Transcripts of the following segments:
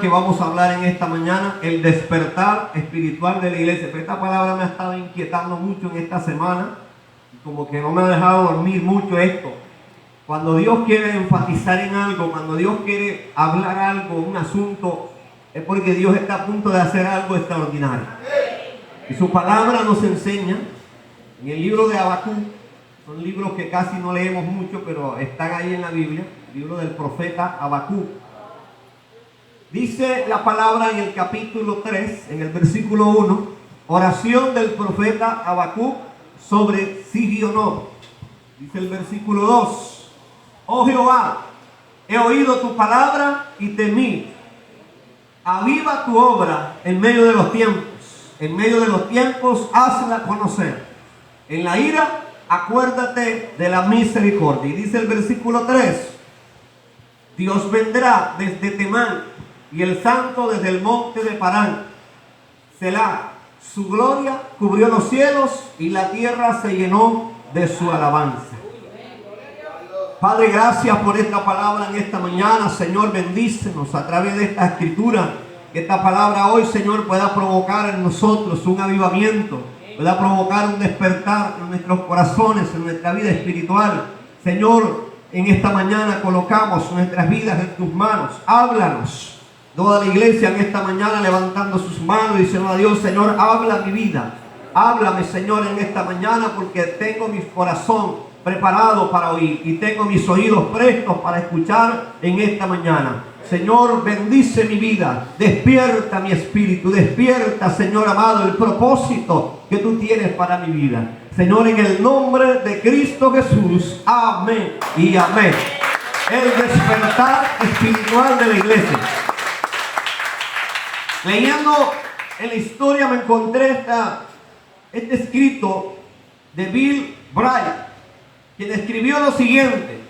que vamos a hablar en esta mañana, el despertar espiritual de la iglesia. Pero esta palabra me ha estado inquietando mucho en esta semana, como que no me ha dejado dormir mucho esto. Cuando Dios quiere enfatizar en algo, cuando Dios quiere hablar algo, un asunto, es porque Dios está a punto de hacer algo extraordinario. Y su palabra nos enseña, en el libro de Habacuc, son libros que casi no leemos mucho, pero están ahí en la Biblia, el libro del profeta Habacuc. Dice la palabra en el capítulo 3, en el versículo 1, oración del profeta Habacuc sobre Sigionot. Dice el versículo 2, oh Jehová, he oído tu palabra y temí. Aviva tu obra en medio de los tiempos. En medio de los tiempos, hazla conocer. En la ira, acuérdate de la misericordia. Y dice el versículo 3, Dios vendrá desde Temán y el santo desde el monte de Parán. Selah, su gloria cubrió los cielos y la tierra se llenó de su alabanza. Padre, gracias por esta palabra en esta mañana. Señor, bendícenos a través de esta escritura. Que esta palabra hoy, Señor, pueda provocar en nosotros un avivamiento, pueda provocar un despertar en nuestros corazones, en nuestra vida espiritual. Señor, en esta mañana colocamos nuestras vidas en tus manos. Háblanos. Toda la iglesia en esta mañana levantando sus manos y diciendo a Dios, Señor, habla mi vida. Háblame, Señor, en esta mañana, porque tengo mi corazón preparado para oír y tengo mis oídos prestos para escuchar en esta mañana. Señor, bendice mi vida, despierta mi espíritu, despierta, Señor amado, el propósito que tú tienes para mi vida. Señor, en el nombre de Cristo Jesús, amén y amén. El despertar espiritual de la iglesia. Leyendo en la historia me encontré este escrito de Bill Bright, quien escribió lo siguiente.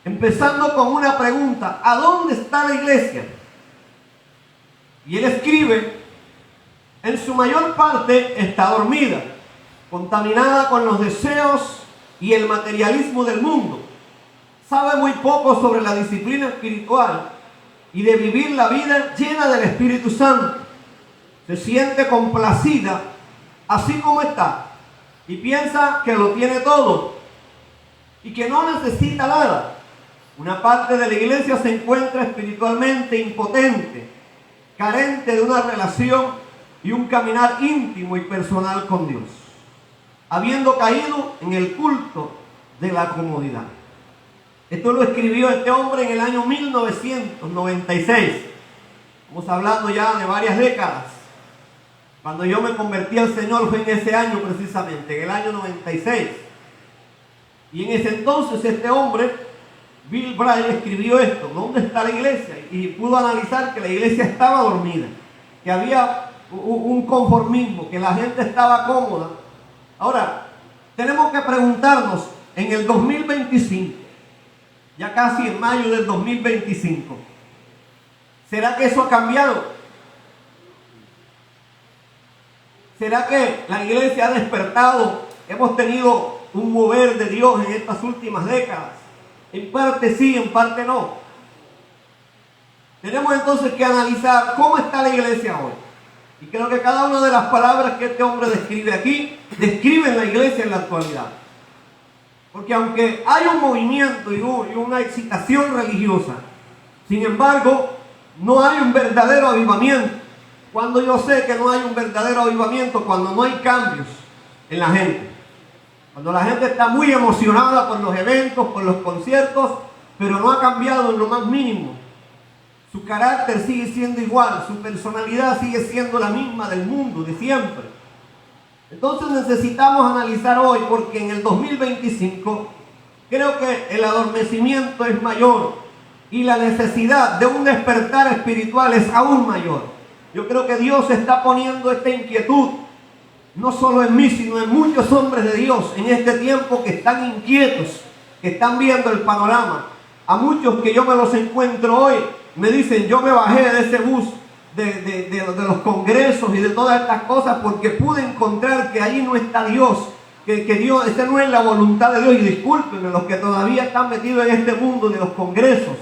Empezando con una pregunta, ¿a dónde está la iglesia? Y él escribe, en su mayor parte está dormida, contaminada con los deseos y el materialismo del mundo. Sabe muy poco sobre la disciplina espiritual y de vivir la vida llena del Espíritu Santo. Se siente complacida así como está y piensa que lo tiene todo y que no necesita nada. Una parte de la iglesia se encuentra espiritualmente impotente, carente de una relación y un caminar íntimo y personal con Dios, habiendo caído en el culto de la comodidad. Esto lo escribió este hombre en el año 1996. Estamos hablando ya de varias décadas. Cuando yo me convertí al Señor fue en ese año precisamente, en el año 96. Y en ese entonces este hombre, Bill Bright, escribió esto, ¿dónde está la iglesia? Y pudo analizar que la iglesia estaba dormida, que había un conformismo, que la gente estaba cómoda. Ahora, tenemos que preguntarnos, en el 2025, ya casi en mayo del 2025, ¿será que eso ha cambiado? ¿Será que la iglesia ha despertado? Hemos tenido un mover de Dios en estas últimas décadas. En parte sí, en parte no. Tenemos entonces que analizar cómo está la iglesia hoy. Y creo que cada una de las palabras que este hombre describe aquí, describen la iglesia en la actualidad. Porque aunque hay un movimiento y una excitación religiosa, sin embargo, no hay un verdadero avivamiento. Cuando yo sé que no hay un verdadero avivamiento, cuando no hay cambios en la gente. Cuando la gente está muy emocionada por los eventos, por los conciertos, pero no ha cambiado en lo más mínimo. Su carácter sigue siendo igual, su personalidad sigue siendo la misma del mundo, de siempre. Entonces necesitamos analizar hoy, porque en el 2025 creo que el adormecimiento es mayor y la necesidad de un despertar espiritual es aún mayor. Yo creo que Dios está poniendo esta inquietud no solo en mí, sino en muchos hombres de Dios en este tiempo que están inquietos, que están viendo el panorama. A muchos que yo me los encuentro hoy, me dicen, yo me bajé de ese bus de los congresos y de todas estas cosas porque pude encontrar que ahí no está Dios, que Dios, esa no es la voluntad de Dios. Y discúlpenme los que todavía están metidos en este mundo de los congresos,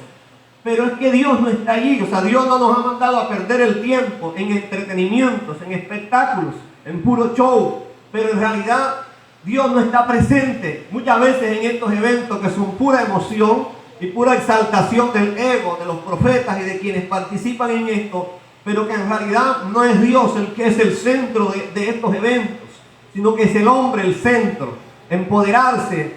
pero es que Dios no está allí. O sea, Dios no nos ha mandado a perder el tiempo en entretenimientos, en espectáculos, en puro show. Pero en realidad Dios no está presente muchas veces en estos eventos que son pura emoción y pura exaltación del ego de los profetas y de quienes participan en esto, pero que en realidad no es Dios el que es el centro de estos eventos, sino que es el hombre el centro. Empoderarse,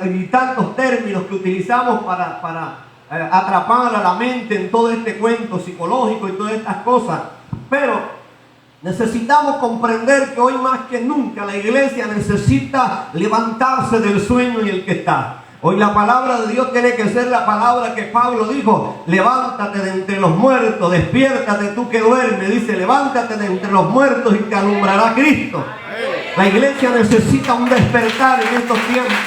y tantos términos que utilizamos para atrapar a la mente en todo este cuento psicológico y todas estas cosas. Pero necesitamos comprender que hoy más que nunca la iglesia necesita levantarse del sueño en el que está. Hoy la palabra de Dios tiene que ser la palabra que Pablo dijo: levántate de entre los muertos, despiértate tú que duermes. Dice: levántate de entre los muertos y te alumbrará Cristo. La iglesia necesita un despertar en estos tiempos.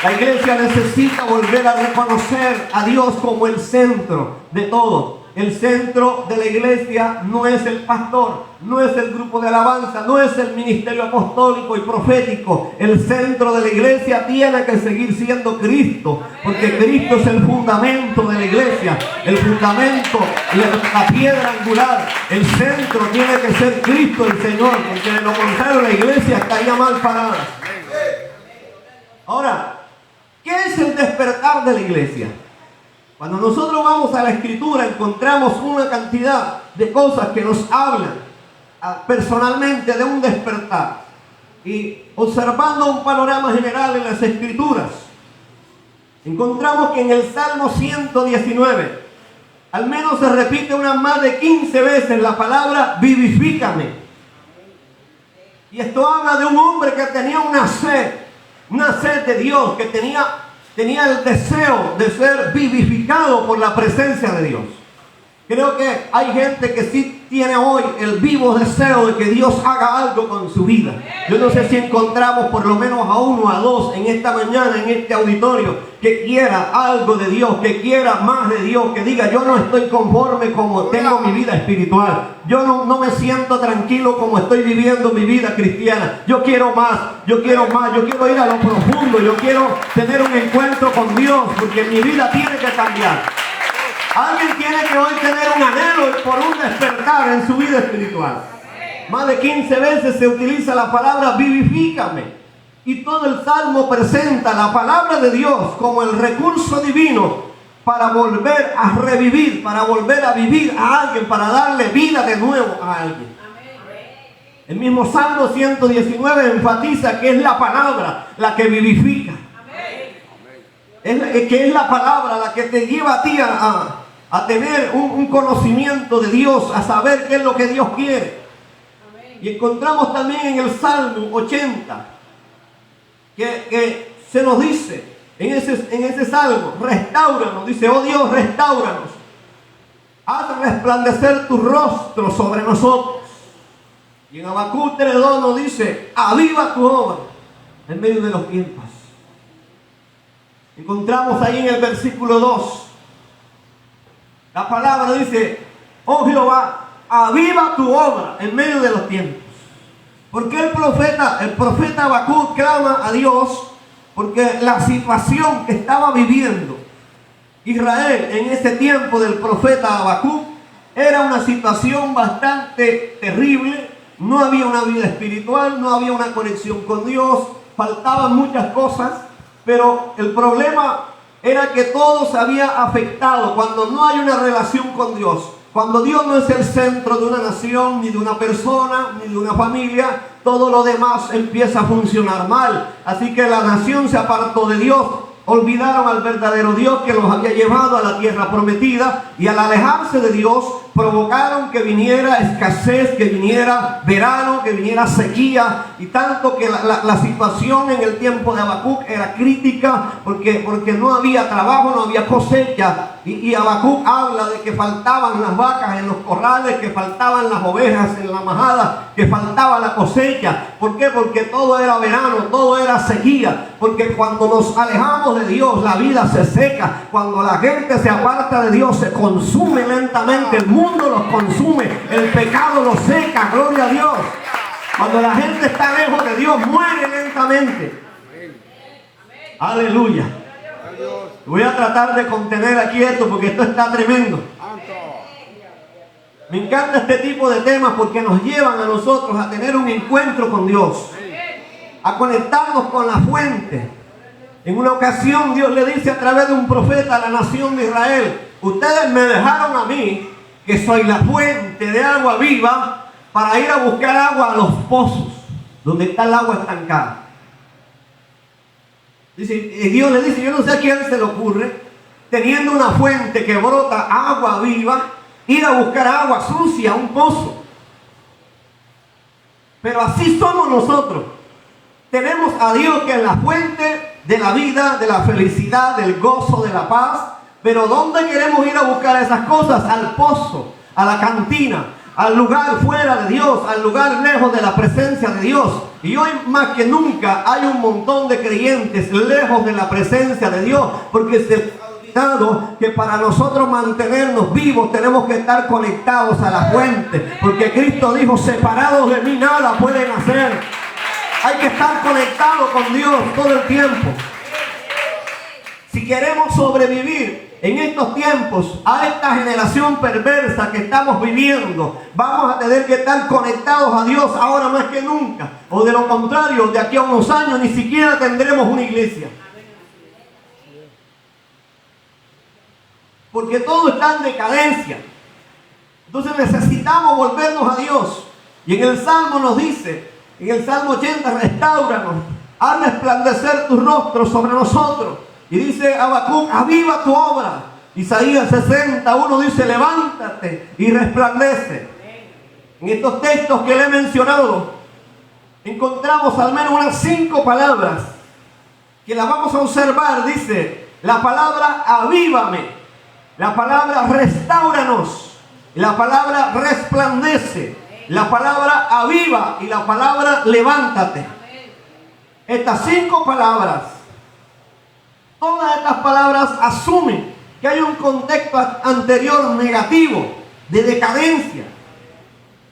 La iglesia necesita volver a reconocer a Dios como el centro de todo. El centro de la iglesia no es el pastor, no es el grupo de alabanza, no es el ministerio apostólico y profético. El centro de la iglesia tiene que seguir siendo Cristo, porque Cristo es el fundamento de la iglesia, el fundamento, la piedra angular. El centro tiene que ser Cristo el Señor, porque de lo contrario la iglesia estaría mal parada. Ahora, ¿qué es el despertar de la iglesia? Cuando nosotros vamos a la Escritura encontramos una cantidad de cosas que nos hablan personalmente de un despertar. Y observando un panorama general en las Escrituras, encontramos que en el Salmo 119 al menos se repite unas más de 15 veces la palabra vivifícame. Y esto habla de un hombre que tenía una sed de Dios, que tenía el deseo de ser vivificado por la presencia de Dios. Creo que hay gente que sí tiene hoy el vivo deseo de que Dios haga algo con su vida. Yo no sé si encontramos por lo menos a uno o a dos en esta mañana, en este auditorio, que quiera algo de Dios, que quiera más de Dios, que diga: yo no estoy conforme como tengo mi vida espiritual. Yo no me siento tranquilo como estoy viviendo mi vida cristiana. Yo quiero más, yo quiero más, yo quiero ir a lo profundo, yo quiero tener un encuentro con Dios, porque mi vida tiene que cambiar. Alguien tiene que hoy tener un anhelo por un despertar en su vida espiritual. Más de 15 veces se utiliza la palabra vivifícame. Y todo el Salmo presenta la palabra de Dios como el recurso divino para volver a revivir, para volver a vivir a alguien, para darle vida de nuevo a alguien. El mismo Salmo 119 enfatiza que es la palabra la que vivifica. Que es la palabra la que te lleva a ti a tener un conocimiento de Dios, a saber qué es lo que Dios quiere. Y encontramos también en el Salmo 80 que se nos dice en ese salmo: restáuranos, dice: oh Dios, restáuranos, haz resplandecer tu rostro sobre nosotros. Y en Habacuc 3:2 nos dice: aviva tu obra en medio de los tiempos. Encontramos ahí en el versículo 2, la palabra dice: oh Jehová, aviva tu obra en medio de los tiempos. ¿Por qué el profeta Habacuc clama a Dios? Porque la situación que estaba viviendo Israel en ese tiempo del profeta Habacuc era una situación bastante terrible. No había una vida espiritual, no había una conexión con Dios, faltaban muchas cosas. Pero el problema era que todo se había afectado cuando no hay una relación con Dios. Cuando Dios no es el centro de una nación, ni de una persona, ni de una familia, todo lo demás empieza a funcionar mal. Así que la nación se apartó de Dios, olvidaron al verdadero Dios que los había llevado a la tierra prometida, y al alejarse de Dios provocaron que viniera escasez, que viniera verano, que viniera sequía, y tanto que la situación en el tiempo de Habacuc era crítica porque no había trabajo, no había cosecha. Y Habacuc habla de que faltaban las vacas en los corrales, que faltaban las ovejas en la majada, que faltaba la cosecha. ¿Por qué? Porque todo era verano, todo era sequía. Porque cuando nos alejamos de Dios, la vida se seca. Cuando la gente se aparta de Dios, se consume lentamente. El mundo los consume, el pecado los seca. Gloria a Dios. Cuando la gente está lejos de Dios, muere lentamente. Aleluya. Voy a tratar de contener aquí esto porque esto está tremendo. Me encanta este tipo de temas porque nos llevan a nosotros a tener un encuentro con Dios, a conectarnos con la fuente. En una ocasión Dios le dice a través de un profeta a la nación de Israel: ustedes me dejaron a mí, que soy la fuente de agua viva, para ir a buscar agua a los pozos, donde está el agua estancada. Dice, y Dios le dice: yo no sé a quién se le ocurre, teniendo una fuente que brota agua viva, ir a buscar agua sucia a un pozo. Pero así somos nosotros. Tenemos a Dios, que es la fuente de la vida, de la felicidad, del gozo, de la paz. Pero ¿dónde queremos ir a buscar esas cosas? Al pozo, a la cantina, al lugar fuera de Dios, al lugar lejos de la presencia de Dios. Y hoy más que nunca hay un montón de creyentes lejos de la presencia de Dios, porque se les ha olvidado que para nosotros mantenernos vivos tenemos que estar conectados a la fuente, porque Cristo dijo: separados de mí nada pueden hacer. Hay que estar conectados con Dios todo el tiempo. Si queremos sobrevivir en estos tiempos a esta generación perversa que estamos viviendo, vamos a tener que estar conectados a Dios ahora más que nunca. O de lo contrario, de aquí a unos años ni siquiera tendremos una iglesia. Porque todo está en decadencia. Entonces necesitamos volvernos a Dios. Y en el Salmo nos dice, en el Salmo 80, restáuranos, haz resplandecer tu rostro sobre nosotros. Y dice Habacuc: aviva tu obra. Isaías 61 dice: levántate y resplandece. En estos textos que le he mencionado, encontramos al menos unas 5 palabras que las vamos a observar. Dice la palabra avívame, la palabra restáuranos, la palabra resplandece, la palabra aviva y la palabra levántate. Estas 5 palabras, todas estas palabras asumen que hay un contexto anterior negativo, de decadencia.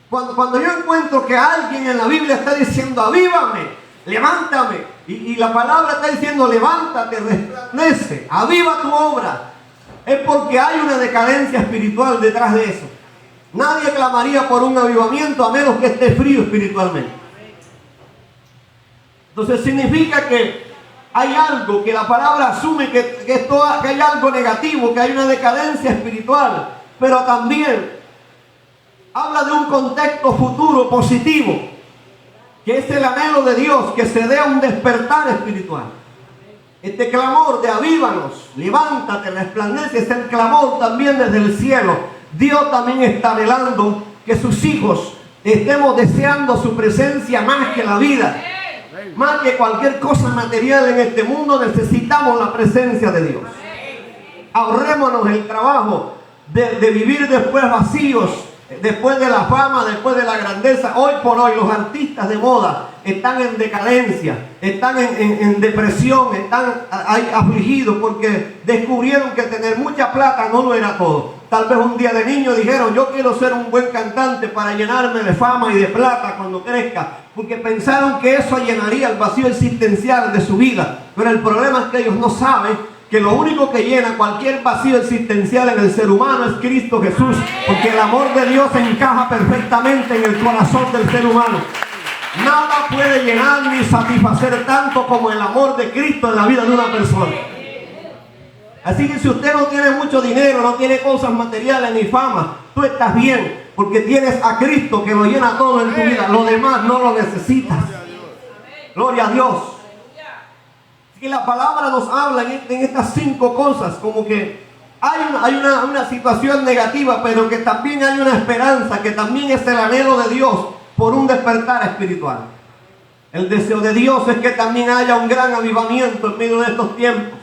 Cuando yo encuentro que alguien en la Biblia está diciendo avívame, levántame, y la palabra está diciendo levántate, resplandece, aviva tu obra, es porque hay una decadencia espiritual detrás de eso. Nadie clamaría por un avivamiento a menos que esté frío espiritualmente. Entonces significa que hay algo, que la palabra asume que hay algo negativo, que hay una decadencia espiritual, pero también habla de un contexto futuro positivo, que es el anhelo de Dios, que se dé un despertar espiritual. Este clamor de avívanos, levántate, resplandece, es el clamor también desde el cielo. Dios también está anhelando que sus hijos estemos deseando su presencia más que la vida. Más que cualquier cosa material en este mundo, necesitamos la presencia de Dios. Ahorrémonos el trabajo de vivir después vacíos, después de la fama, después de la grandeza. Hoy por hoy los artistas de moda están en decadencia, están en depresión, están afligidos porque descubrieron que tener mucha plata no lo era todo. Tal vez un día de niño dijeron: yo quiero ser un buen cantante para llenarme de fama y de plata cuando crezca, porque pensaron que eso llenaría el vacío existencial de su vida. Pero el problema es que ellos no saben que lo único que llena cualquier vacío existencial en el ser humano es Cristo Jesús, porque el amor de Dios encaja perfectamente en el corazón del ser humano. Nada puede llenar ni satisfacer tanto como el amor de Cristo en la vida de una persona. Así que si usted no tiene mucho dinero, no tiene cosas materiales ni fama, tú estás bien, porque tienes a Cristo que lo llena todo en tu vida. Lo demás no lo necesitas. Gloria a Dios. Así que la palabra nos habla en estas 5 cosas, como que hay una situación negativa, pero que también hay una esperanza, que también es el anhelo de Dios por un despertar espiritual. El deseo de Dios es que también haya un gran avivamiento en medio de estos tiempos.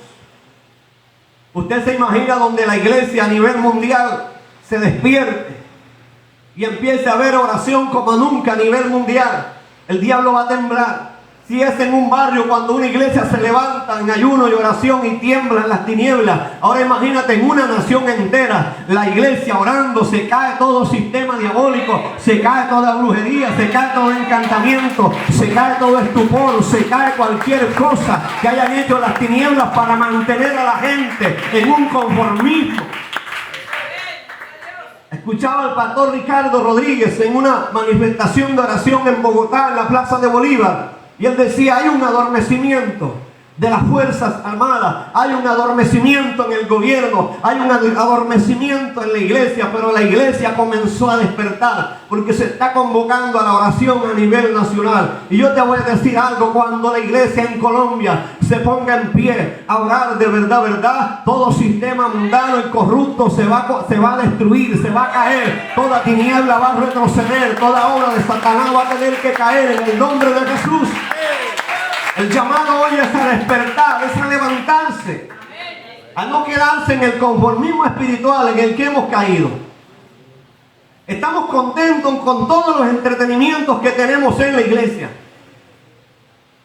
Usted se imagina donde la iglesia a nivel mundial se despierte y empiece a haber oración como nunca a nivel mundial. El diablo va a temblar. Si es en un barrio, cuando una iglesia se levanta en ayuno y oración y tiembla en las tinieblas, ahora imagínate en una nación entera, la iglesia orando, se cae todo sistema diabólico, se cae toda brujería, se cae todo encantamiento, se cae todo estupor, se cae cualquier cosa que hayan hecho las tinieblas para mantener a la gente en un conformismo. Escuchaba al pastor Ricardo Rodríguez en una manifestación de oración en Bogotá, en la Plaza de Bolívar. Y él decía, hay un adormecimiento de las Fuerzas Armadas, hay un adormecimiento en el gobierno, hay un adormecimiento en la iglesia, pero la iglesia comenzó a despertar porque se está convocando a la oración a nivel nacional. Y yo te voy a decir algo, cuando la iglesia en Colombia se ponga en pie a orar de verdad, todo sistema mundano y corrupto se va a destruir, se va a caer, toda tiniebla va a retroceder, toda obra de Satanás va a tener que caer en el nombre de Jesús. El llamado hoy es a despertar, es a levantarse, a no quedarse en el conformismo espiritual en el que hemos caído. Estamos contentos con todos los entretenimientos que tenemos en la iglesia.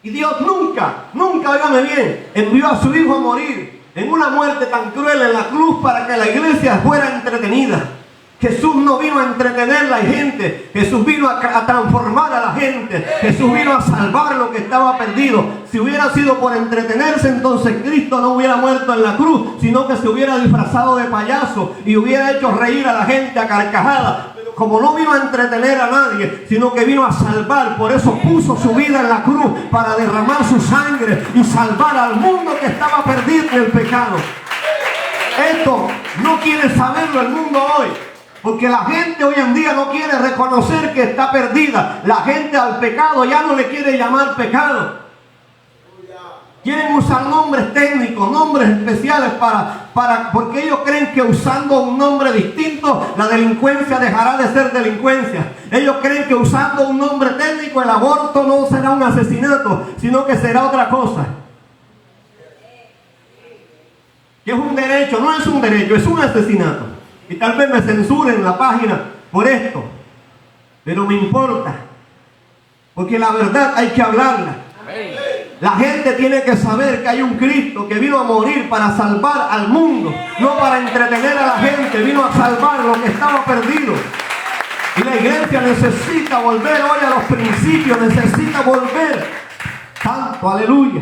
Y Dios nunca, óigame bien, envió a su Hijo a morir en una muerte tan cruel en la cruz para que la iglesia fuera entretenida. Jesús no vino a entretener a la gente, Jesús vino a transformar a la gente, Jesús vino a salvar lo que estaba perdido. Si hubiera sido por entretenerse, entonces Cristo no hubiera muerto en la cruz, sino que se hubiera disfrazado de payaso y hubiera hecho reír a la gente a carcajadas. Pero como no vino a entretener a nadie, sino que vino a salvar, por eso puso su vida en la cruz para derramar su sangre y salvar al mundo que estaba perdido en el pecado. Esto no quiere saberlo el mundo hoy. Porque la gente hoy en día no quiere reconocer que está perdida. La gente al pecado ya no le quiere llamar pecado. Quieren usar nombres técnicos, nombres especiales porque ellos creen que usando un nombre distinto la delincuencia dejará de ser delincuencia. Ellos creen que usando un nombre técnico el aborto no será un asesinato, sino que será otra cosa. Que es un derecho, no es un derecho, es un asesinato. Y tal vez me censuren la página por esto, pero me importa, porque la verdad hay que hablarla. La gente tiene que saber que hay un Cristo que vino a morir para salvar al mundo, no para entretener a la gente, vino a salvar lo que estaba perdido. Y la iglesia necesita volver hoy a los principios, necesita volver. Santo, aleluya.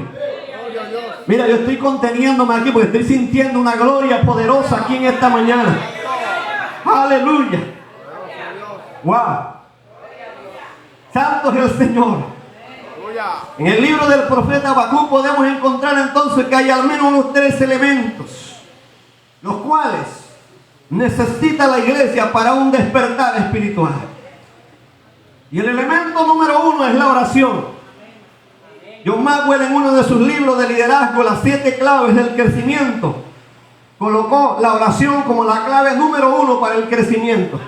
Mira, yo estoy conteniéndome aquí porque estoy sintiendo una gloria poderosa aquí en esta mañana. Aleluya. Wow. Santo es el Señor. En el libro del profeta Habacuc podemos encontrar entonces que hay al menos unos 3 elementos, los cuales necesita la iglesia para un despertar espiritual. Y el elemento número 1 es la oración. John Maxwell, en uno de sus libros de liderazgo, las 7 claves del crecimiento, colocó la oración como la clave número 1 para el crecimiento.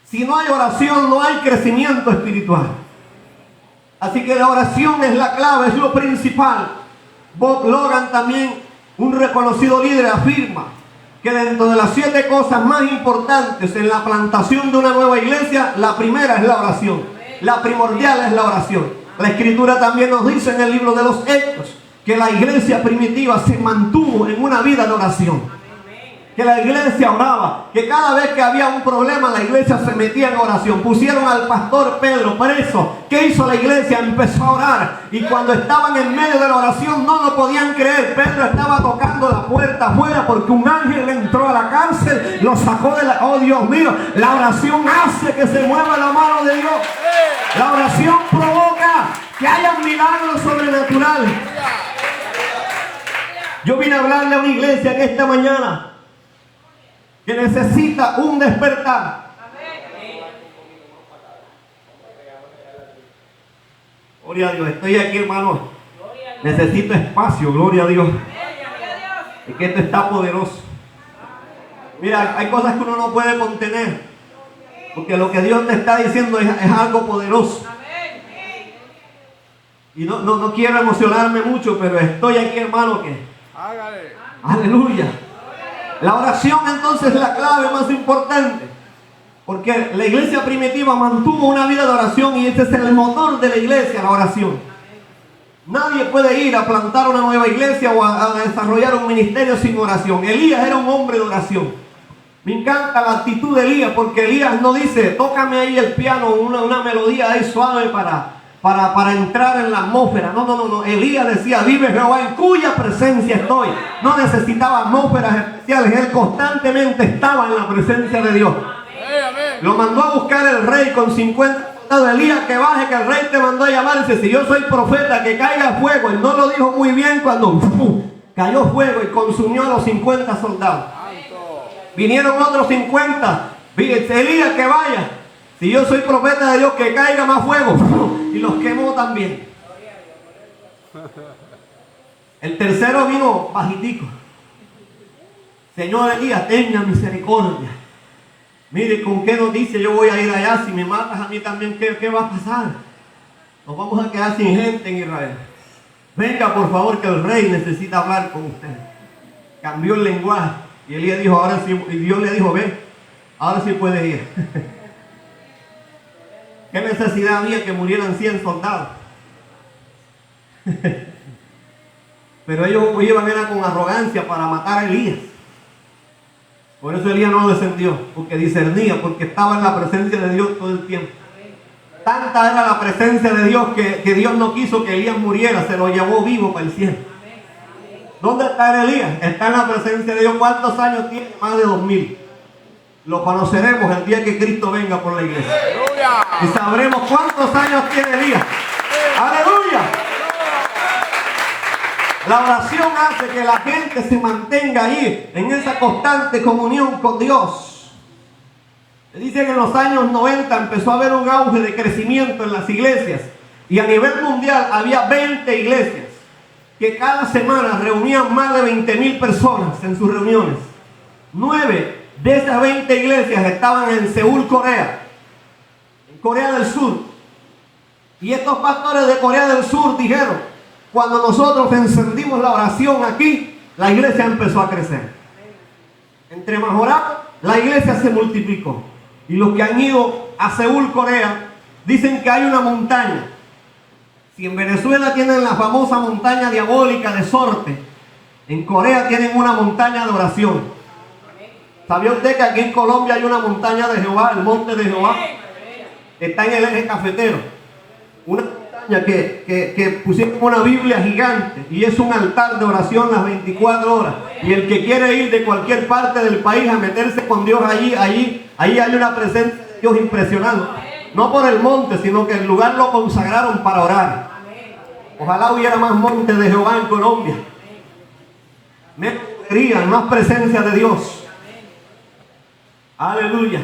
Si no hay oración, no hay crecimiento espiritual. Así que la oración es la clave, es lo principal. Bob Logan, también un reconocido líder, afirma que dentro de las 7 cosas más importantes en la plantación de una nueva iglesia, la primera es la oración. La primordial es la oración. La Escritura también nos dice en el libro de los Hechos que la iglesia primitiva se mantuvo en una vida de oración. Que la iglesia oraba, que cada vez que había un problema la iglesia se metía en oración. Pusieron al pastor Pedro preso. ¿Qué hizo la iglesia? Empezó a orar. Y cuando estaban en medio de la oración no lo podían creer. Pedro estaba tocando la puerta afuera porque un ángel entró a la cárcel, lo sacó de la... Oh, Dios mío, la oración hace que se mueva la mano de Dios. La oración provoca que haya milagros sobrenaturales. Yo vine a hablarle a una iglesia en esta mañana que necesita un despertar. Gloria a Dios, estoy aquí, hermano. Necesito espacio, gloria a Dios. Es que esto está poderoso. Mira, hay cosas que uno no puede contener, porque lo que Dios te está diciendo es algo poderoso. Y no quiero emocionarme mucho, pero estoy aquí, hermano, que... Aleluya. La oración entonces es la clave más importante, Porque la iglesia primitiva mantuvo una vida de oración y este es el motor de la iglesia, la oración. Nadie puede ir a plantar una nueva iglesia o a desarrollar un ministerio sin oración. Elías era un hombre de oración. Me encanta la actitud de Elías, porque Elías no dice, tócame ahí el piano, una melodía ahí suave para entrar en la atmósfera. No. Elías decía, vive Jehová en cuya presencia estoy. No necesitaba atmósferas especiales. Él constantemente estaba en la presencia de Dios. Lo mandó a buscar el rey con 50 soldados. Elías, que baje, que el rey te mandó a llamar. Dice, si yo soy profeta, que caiga fuego. Él no lo dijo muy bien cuando cayó fuego y consumió a los 50 soldados. Vinieron otros 50. Elías, que vaya. Si yo soy profeta de Dios, que caiga más fuego. Y los quemó también. El tercero vino bajitico. Señor Elías, tenga misericordia. Mire, ¿con qué noticia yo voy a ir allá? Si me matas a mí también, ¿qué va a pasar? Nos vamos a quedar sin gente en Israel. Venga, por favor, que el rey necesita hablar con usted. Cambió el lenguaje. Y Elías dijo, ahora sí. Y Dios le dijo, ven, ahora sí puedes ir. ¿Qué necesidad había que murieran 100 soldados? Pero ellos iban con arrogancia para matar a Elías. Por eso Elías no descendió, porque discernía, porque estaba en la presencia de Dios todo el tiempo. Tanta era la presencia de Dios que Dios no quiso que Elías muriera, se lo llevó vivo para el cielo. ¿Dónde está Elías? Está en la presencia de Dios. ¿Cuántos años tiene? Más de 2000. Lo conoceremos el día que Cristo venga por la iglesia. Y sabremos cuántos años tiene Elías. ¡Aleluya! La oración hace que la gente se mantenga ahí, en esa constante comunión con Dios. Dice que en los años 90 empezó a haber un auge de crecimiento en las iglesias. Y a nivel mundial había 20 iglesias que cada semana reunían más de 20,000 personas en sus reuniones. 9 de esas 20 iglesias estaban en Seúl, Corea, en Corea del Sur. Y estos pastores de Corea del Sur dijeron, cuando nosotros encendimos la oración aquí, la iglesia empezó a crecer. Entre más oramos, la iglesia se multiplicó. Y los que han ido a Seúl, Corea, dicen que hay una montaña. Si en Venezuela tienen la famosa montaña diabólica de Sorte, en Corea tienen una montaña de oración. ¿Sabía usted que aquí en Colombia hay una montaña de Jehová, el monte de Jehová? Está en el eje cafetero. Una montaña que pusieron una Biblia gigante y es un altar de oración las 24 horas. Y el que quiere ir de cualquier parte del país a meterse con Dios allí hay una presencia de Dios impresionante. No por el monte, sino que el lugar lo consagraron para orar. Ojalá hubiera más monte de Jehová en Colombia. Menos alegría, más presencia de Dios. Aleluya.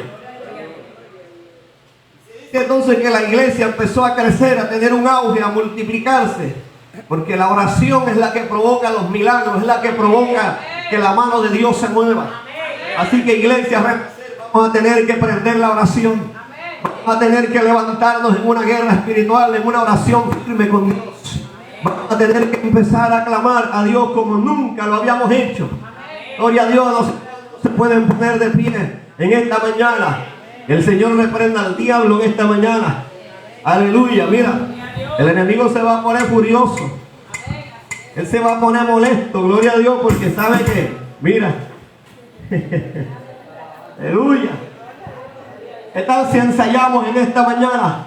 Entonces que la iglesia empezó a crecer, a tener un auge, a multiplicarse, porque la oración es la que provoca los milagros, es la que provoca que la mano de Dios se mueva. Así que iglesia, vamos a tener que prender la oración, vamos a tener que levantarnos en una guerra espiritual, en una oración firme con Dios. Vamos a tener que empezar a clamar a Dios como nunca lo habíamos hecho. Gloria a Dios, no se pueden poner de pie en esta mañana. El Señor reprenda al diablo en esta mañana. Aleluya, mira. El enemigo se va a poner furioso. Él se va a poner molesto, gloria a Dios, porque sabe que, mira. Aleluya. ¿Qué tal si ensayamos en esta mañana?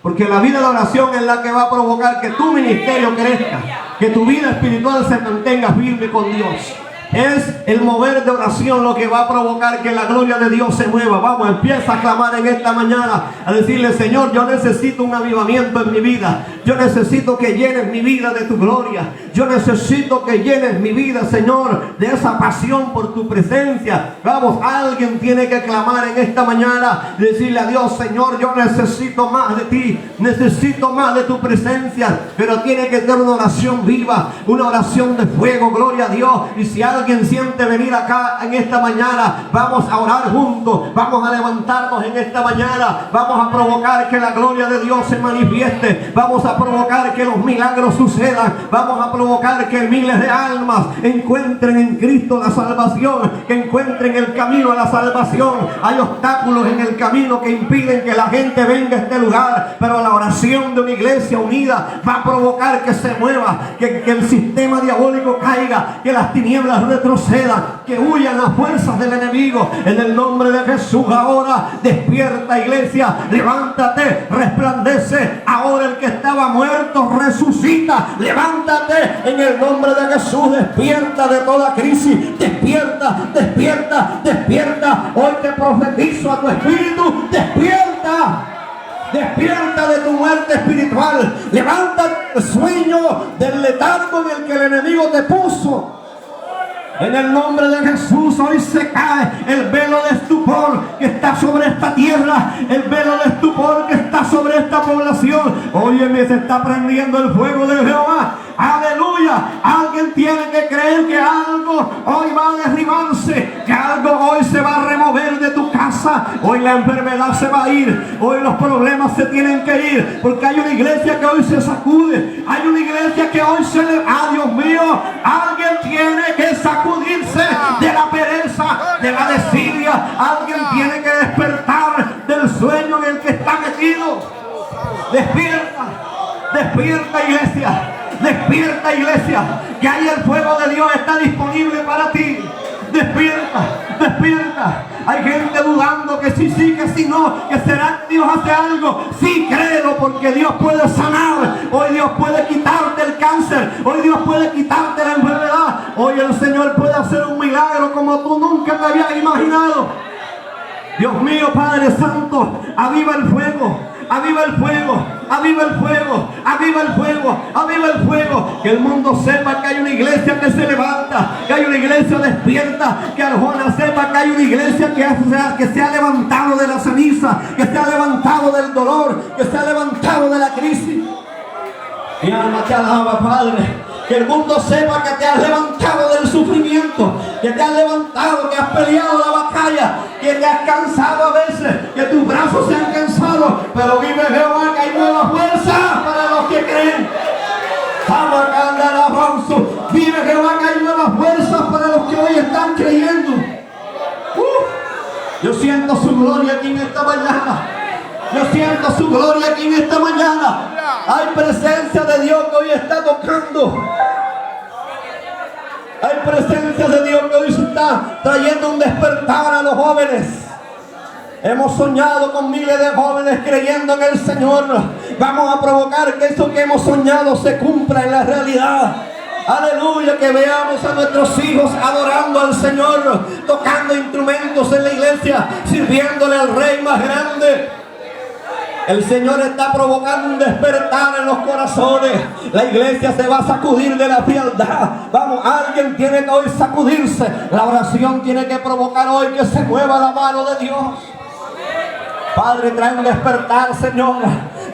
Porque la vida de oración es la que va a provocar que tu ministerio crezca, que tu vida espiritual se mantenga firme con Dios. Es el mover de oración lo que va a provocar que la gloria de Dios se mueva. Vamos, empieza a clamar en esta mañana, a decirle: Señor, yo necesito un avivamiento en mi vida. Yo necesito que llenes mi vida de tu gloria. Yo necesito que llenes mi vida, Señor, de esa pasión por tu presencia. Vamos, alguien tiene que clamar en esta mañana, decirle a Dios: Señor, yo necesito más de ti, necesito más de tu presencia. Pero tiene que ser una oración viva, una oración de fuego, gloria a Dios. Y si alguien alguien siente venir acá en esta mañana, vamos a orar juntos, vamos a levantarnos en esta mañana, vamos a provocar que la gloria de Dios se manifieste, vamos a provocar que los milagros sucedan, vamos a provocar que miles de almas encuentren en Cristo la salvación, que encuentren el camino a la salvación. Hay obstáculos en el camino que impiden que la gente venga a este lugar, pero la oración de una iglesia unida va a provocar que se mueva, que el sistema diabólico caiga, que las tinieblas retrocedan, que huyan las fuerzas del enemigo. En el nombre de Jesús, ahora despierta, iglesia, levántate, resplandece. Ahora el que estaba muerto resucita. Levántate en el nombre de Jesús, despierta de toda crisis, despierta, despierta, despierta. Hoy te profetizo a tu espíritu, despierta. Despierta de tu muerte espiritual. Levanta el sueño del letargo en el que el enemigo te puso. En el nombre de Jesús, hoy se cae el velo de estupor que está sobre esta tierra, el velo de estupor que está sobre esta población. Oye, se está prendiendo el fuego de Jehová. Aleluya. Alguien tiene que creer que algo hoy va a derribarse, que algo hoy se va a remover de tu casa. Hoy la enfermedad se va a ir, hoy los problemas se tienen que ir, porque hay una iglesia que hoy se sacude, hay una iglesia que hoy se le... ¡Ah, Dios mío! Alguien tiene que sacudirse de la pereza, de la desidia. Alguien tiene que despertar del sueño en el que está metido. Despierta, despierta, iglesia. Despierta, iglesia, que ahí el fuego de Dios está disponible para ti. Despierta, despierta. Hay gente dudando que sí, que sí, no, que será que Dios hace algo. Sí, créelo, porque Dios puede sanar. Hoy Dios puede quitarte el cáncer. Hoy Dios puede quitarte la enfermedad. Hoy el Señor puede hacer un milagro como tú nunca te habías imaginado. Dios mío, Padre Santo, aviva el fuego. Aviva el fuego, aviva el fuego, aviva el fuego, aviva el fuego. Que el mundo sepa que hay una iglesia que se levanta, que hay una iglesia despierta. Que Arjona sepa que hay una iglesia que se ha levantado de la ceniza, que se ha levantado del dolor, que se ha levantado de la crisis. Mi alma te alaba, Padre. Que el mundo sepa que te has levantado del sufrimiento, que te has levantado, que has peleado la batalla, que te has cansado a veces, que tus brazos se han cansado, pero vive Jehová, que hay nueva fuerza para los que creen. Vive Jehová, que hay nuevas fuerzas para los que hoy están creyendo. Yo siento su gloria aquí en esta mañana. Yo siento su gloria aquí en esta mañana. Hay presencia de Dios que hoy está tocando. Hay presencia de Dios que hoy se está trayendo un despertar a los jóvenes. Hemos soñado con miles de jóvenes creyendo en el Señor. Vamos a provocar que eso que hemos soñado se cumpla en la realidad. Aleluya, que veamos a nuestros hijos adorando al Señor, tocando instrumentos en la iglesia, sirviéndole al Rey más grande. El Señor está provocando un despertar en los corazones. La iglesia se va a sacudir de la frialdad. Vamos, alguien tiene que hoy sacudirse. La oración tiene que provocar hoy que se mueva la mano de Dios. Padre, trae un despertar, Señor.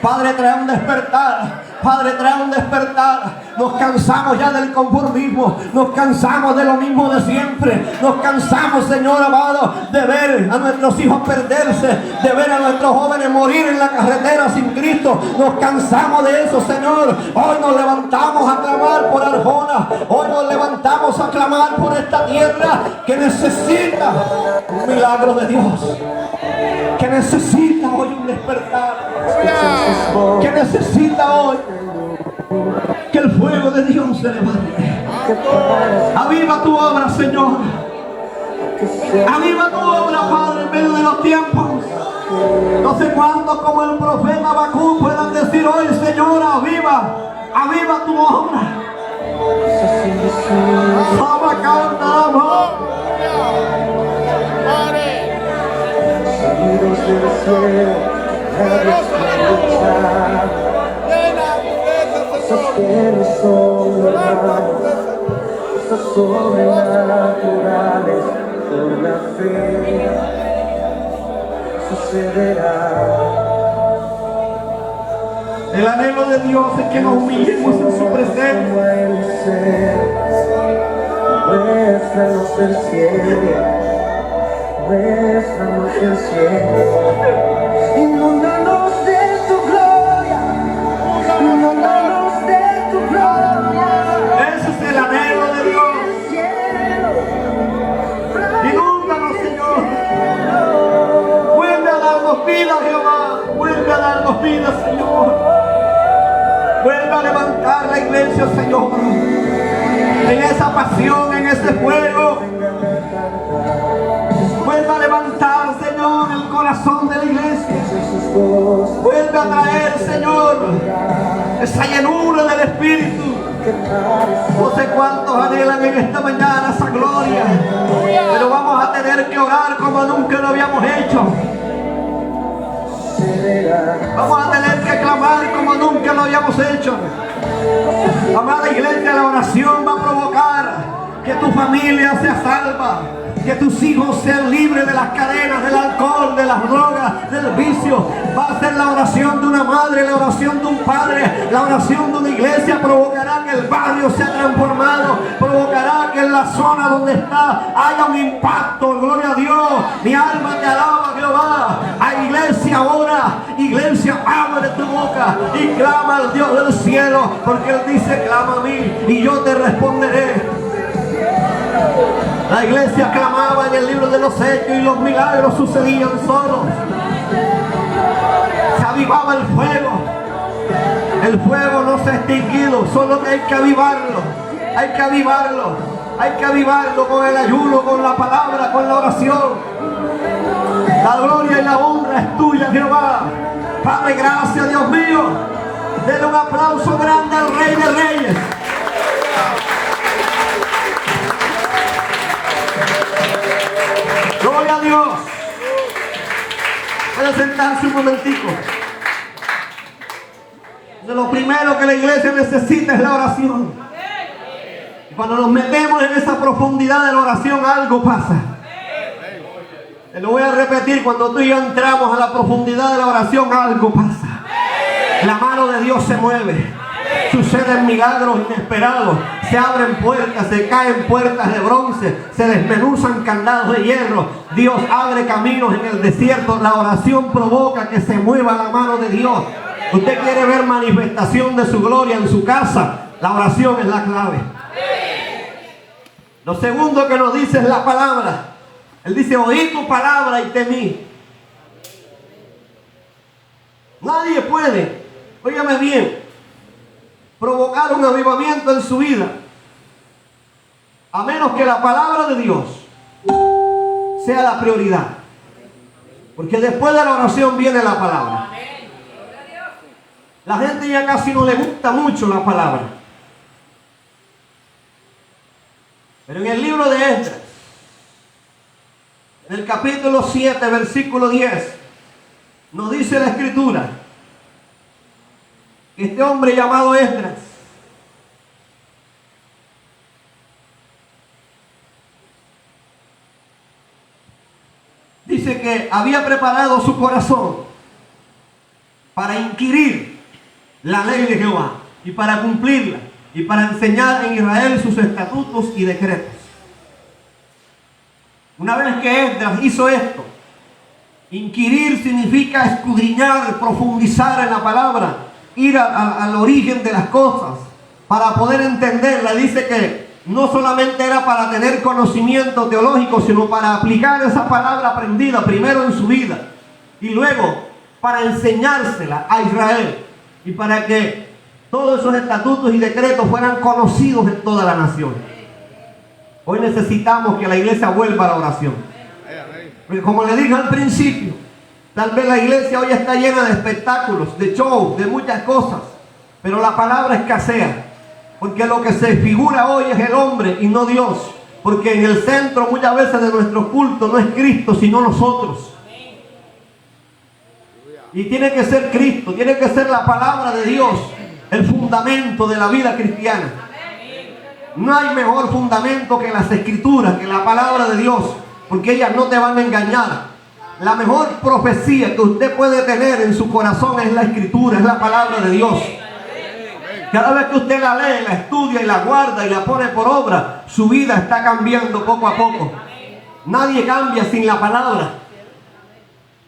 Padre, trae un despertar. Padre, trae un despertar. Nos cansamos ya del conformismo. Nos cansamos de lo mismo de siempre. Nos cansamos, Señor amado, de ver a nuestros hijos perderse, de ver a nuestros jóvenes morir en la carretera sin Cristo. Nos cansamos de eso, Señor. Hoy nos levantamos a clamar por Arjona. Hoy nos levantamos a clamar por esta tierra que necesita un milagro de Dios, que necesita hoy un despertar, que necesita hoy que el fuego de Dios se levante. Aviva tu obra, Señor. Aviva tu obra, Padre, en medio de los tiempos. No sé cuántos como el profeta Habacuc puedan decir hoy, Señor, aviva tu obra. Sobrenaturales por la fe sucederá. El anhelo de Dios es que nos humillemos en su presencia. Muéstranos el cielo, muéstranos el cielo. Inúndanos de tu gloria, inúndanos de tu gloria. Ese es el anhelo de Dios. Inúndanos, Señor. Vuelve a darnos vida, Jehová. Vuelve a darnos vida, Señor. Vuelve a levantar la iglesia, Señor. En esa pasión, en ese fuego. Vuelve a levantar, Señor, el corazón de la iglesia. Vuelve a traer, Señor, esa llenura del Espíritu. No sé cuántos anhelan en esta mañana esa gloria, pero vamos a tener que orar como nunca lo habíamos hecho. Vamos a tener que clamar como nunca lo habíamos hecho. Amada iglesia, la oración va a provocar que tu familia sea salva, que tus hijos sean libres de las cadenas del alcohol, de las drogas, del vicio. Va a ser la oración de una madre, la oración de un padre, la oración de una iglesia. Provocará que el barrio sea transformado, provocará que en la zona donde está haya un impacto. Gloria a Dios. Mi alma te alaba, Jehová. A iglesia, ora, iglesia, abre tu boca y clama al Dios del cielo, porque Él dice: clama a mí y yo te responderé. La iglesia clamaba en el libro de los Hechos y los milagros sucedían solos. Se avivaba el fuego. El fuego no se ha extinguido, solo que hay que avivarlo. Hay que avivarlo. Hay que avivarlo con el ayuno, con la palabra, con la oración. La gloria y la honra es tuya, Jehová. Padre, gracias, Dios mío. Denle un aplauso grande al Rey de Reyes. Gloria a Dios. Puede sentarse un momentico. Lo primero que la iglesia necesita es la oración. Y cuando nos metemos en esa profundidad de la oración, algo pasa. Te lo voy a repetir: cuando tú y yo entramos a la profundidad de la oración, algo pasa. La mano de Dios se mueve. Suceden milagros inesperados. Se abren puertas, se caen puertas de bronce, se desmenuzan candados de hierro. Dios abre caminos en el desierto. La oración provoca que se mueva la mano de Dios. Usted quiere ver manifestación de su gloria en su casa, la oración es la clave. Lo segundo que nos dice es la palabra. Él dice: oí tu palabra y temí. Nadie puede, óigame bien, provocar un avivamiento en su vida a menos que la palabra de Dios sea la prioridad. Porque después de la oración viene la palabra. La gente ya casi no le gusta mucho la palabra. Pero en el libro de Esdras, en el capítulo 7, versículo 10, nos dice la escritura que este hombre llamado Esdras dice que había preparado su corazón para inquirir la ley de Jehová y para cumplirla y para enseñar en Israel sus estatutos y decretos. Una vez que Esdras hizo esto, inquirir significa escudriñar, profundizar en la palabra, ir al origen de las cosas para poder entenderla. Dice que no solamente era para tener conocimiento teológico, sino para aplicar esa palabra aprendida primero en su vida y luego para enseñársela a Israel y para que todos esos estatutos y decretos fueran conocidos en toda la nación. Hoy necesitamos que la iglesia vuelva a la oración. Porque como le dije al principio, tal vez la iglesia hoy está llena de espectáculos, de shows, de muchas cosas, pero la palabra escasea. Porque lo que se figura hoy es el hombre y no Dios. Porque en el centro muchas veces de nuestro culto no es Cristo, sino nosotros. Y tiene que ser Cristo, tiene que ser la palabra de Dios, el fundamento de la vida cristiana. No hay mejor fundamento que las escrituras, que la palabra de Dios, porque ellas no te van a engañar. La mejor profecía que usted puede tener en su corazón es la escritura, es la palabra de Dios. Cada vez que usted la lee, la estudia y la guarda y la pone por obra, su vida está cambiando poco a poco. Nadie cambia sin la palabra.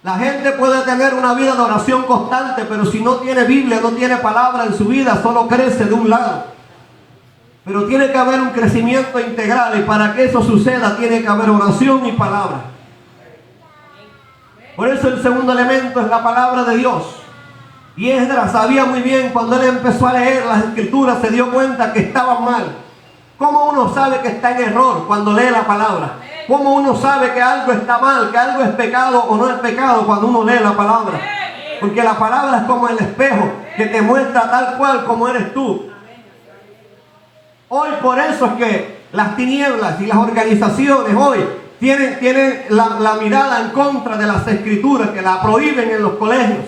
La gente puede tener una vida de oración constante, pero si no tiene Biblia, no tiene palabra en su vida, solo crece de un lado. Pero tiene que haber un crecimiento integral, y para que eso suceda tiene que haber oración y palabra. Por eso el segundo elemento es la palabra de Dios. Y Esdras sabía muy bien, cuando él empezó a leer las escrituras, se dio cuenta que estaban mal. ¿Cómo uno sabe que está en error cuando lee la palabra? ¿Cómo uno sabe que algo está mal, que algo es pecado o no es pecado cuando uno lee la palabra? Porque la palabra es como el espejo que te muestra tal cual como eres tú. Hoy por eso es que las tinieblas y las organizaciones hoy tienen la mirada en contra de las escrituras, que la prohíben en los colegios.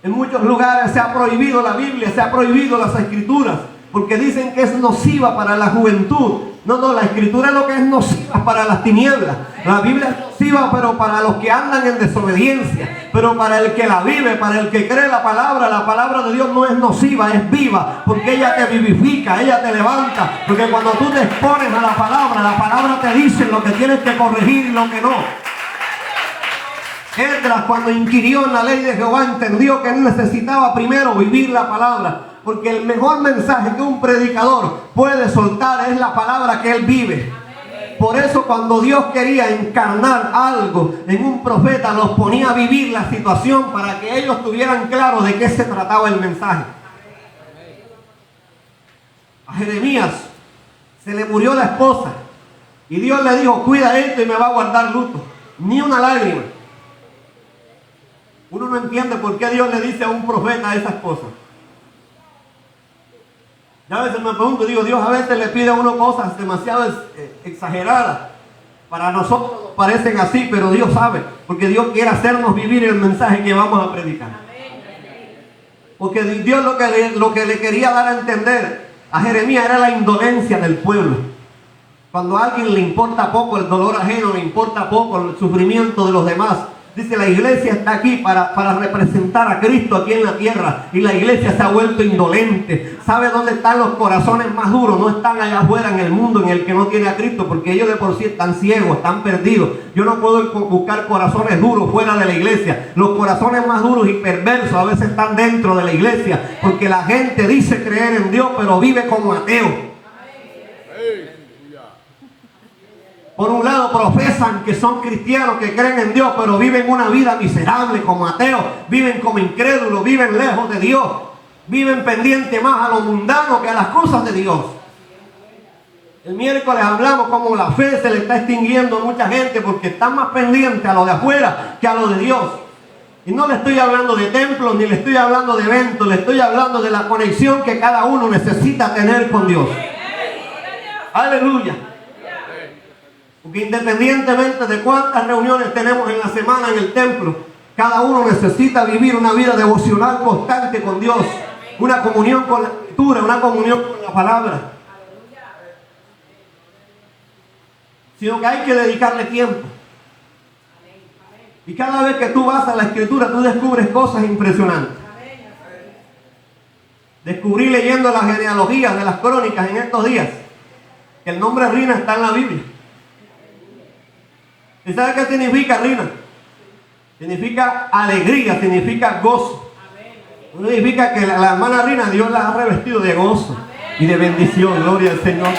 En muchos lugares se ha prohibido la Biblia, se ha prohibido las escrituras, porque dicen que es nociva para la juventud. No, la escritura es lo que es nociva para las tinieblas. La Biblia es nociva, pero para los que andan en desobediencia. Pero para el que la vive, para el que cree la palabra de Dios no es nociva, es viva, porque ella te vivifica, ella te levanta. Porque cuando tú te expones a la palabra te dice lo que tienes que corregir y lo que no. Esdras, cuando inquirió en la ley de Jehová, entendió que él necesitaba primero vivir la palabra, porque el mejor mensaje que un predicador puede soltar es la palabra que él vive. Por eso cuando Dios quería encarnar algo en un profeta, los ponía a vivir la situación para que ellos tuvieran claro de qué se trataba el mensaje. A Jeremías se le murió la esposa y Dios le dijo: cuida esto y me va a guardar luto, ni una lágrima. Uno no entiende por qué Dios le dice a un profeta esas cosas. Yo a veces me pregunto, digo, Dios a veces le pide a uno cosas demasiado exageradas. Para nosotros nos parecen así, pero Dios sabe, porque Dios quiere hacernos vivir el mensaje que vamos a predicar. Porque Dios lo que le quería dar a entender a Jeremías era la indolencia del pueblo. Cuando a alguien le importa poco el dolor ajeno, le importa poco el sufrimiento de los demás. Dice, la iglesia está aquí para representar a Cristo aquí en la tierra. Y la iglesia se ha vuelto indolente. ¿Sabe dónde están los corazones más duros? No están allá afuera en el mundo en el que no tiene a Cristo, porque ellos de por sí están ciegos, están perdidos. Yo no puedo buscar corazones duros fuera de la iglesia. Los corazones más duros y perversos a veces están dentro de la iglesia, porque la gente dice creer en Dios, pero vive como ateo. Por un lado profesan que son cristianos, que creen en Dios, pero viven una vida miserable como ateos, viven como incrédulos, viven lejos de Dios, viven pendiente más a lo mundano que a las cosas de Dios. El miércoles hablamos como la fe se le está extinguiendo a mucha gente porque están más pendientes a lo de afuera que a lo de Dios. Y no le estoy hablando de templos, ni le estoy hablando de eventos, le estoy hablando de la conexión que cada uno necesita tener con Dios. Aleluya. Porque independientemente de cuántas reuniones tenemos en la semana en el templo, cada uno necesita vivir una vida devocional constante con Dios, una comunión con la escritura, una comunión con la palabra. Sino que hay que dedicarle tiempo. Y cada vez que tú vas a la escritura, tú descubres cosas impresionantes. Descubrí leyendo las genealogías de las crónicas en estos días que el nombre Rina está en la Biblia. ¿Y sabe qué significa Rina? Significa alegría, significa gozo. Significa que la hermana Rina, Dios la ha revestido de gozo y de bendición. Gloria al Señor.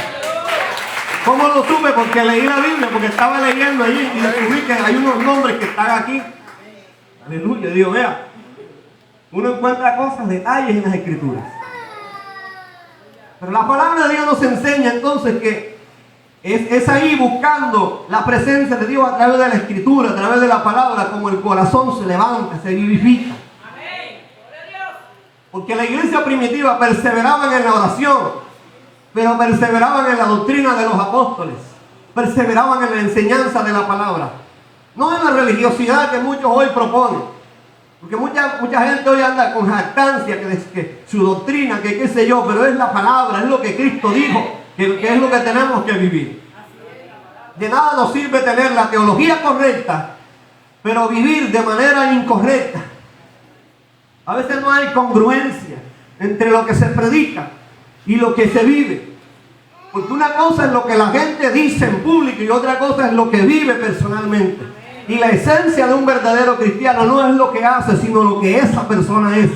¿Cómo lo supe? Porque leí la Biblia, porque estaba leyendo allí y descubrí que hay unos nombres que están aquí. Aleluya, Dios, vea. Uno encuentra cosas, detalles en las escrituras. Pero la palabra de Dios nos enseña entonces que es ahí buscando la presencia de Dios a través de la escritura, a través de la palabra, como el corazón se levanta, se vivifica. Porque la iglesia primitiva perseveraban en la oración, pero perseveraban en la doctrina de los apóstoles, perseveraban en la enseñanza de la palabra, no en la religiosidad que muchos hoy proponen. Porque mucha gente hoy anda con jactancia, que su doctrina, que qué sé yo, pero es la palabra, es lo que Cristo dijo, que es lo que tenemos que vivir. De nada nos sirve tener la teología correcta, pero vivir de manera incorrecta. A veces no hay congruencia. entre lo que se predica y lo que se vive. Porque una cosa es lo que la gente dice en público y otra cosa es lo que vive personalmente. Y la esencia de un verdadero cristiano no es lo que hace, sino lo que esa persona es.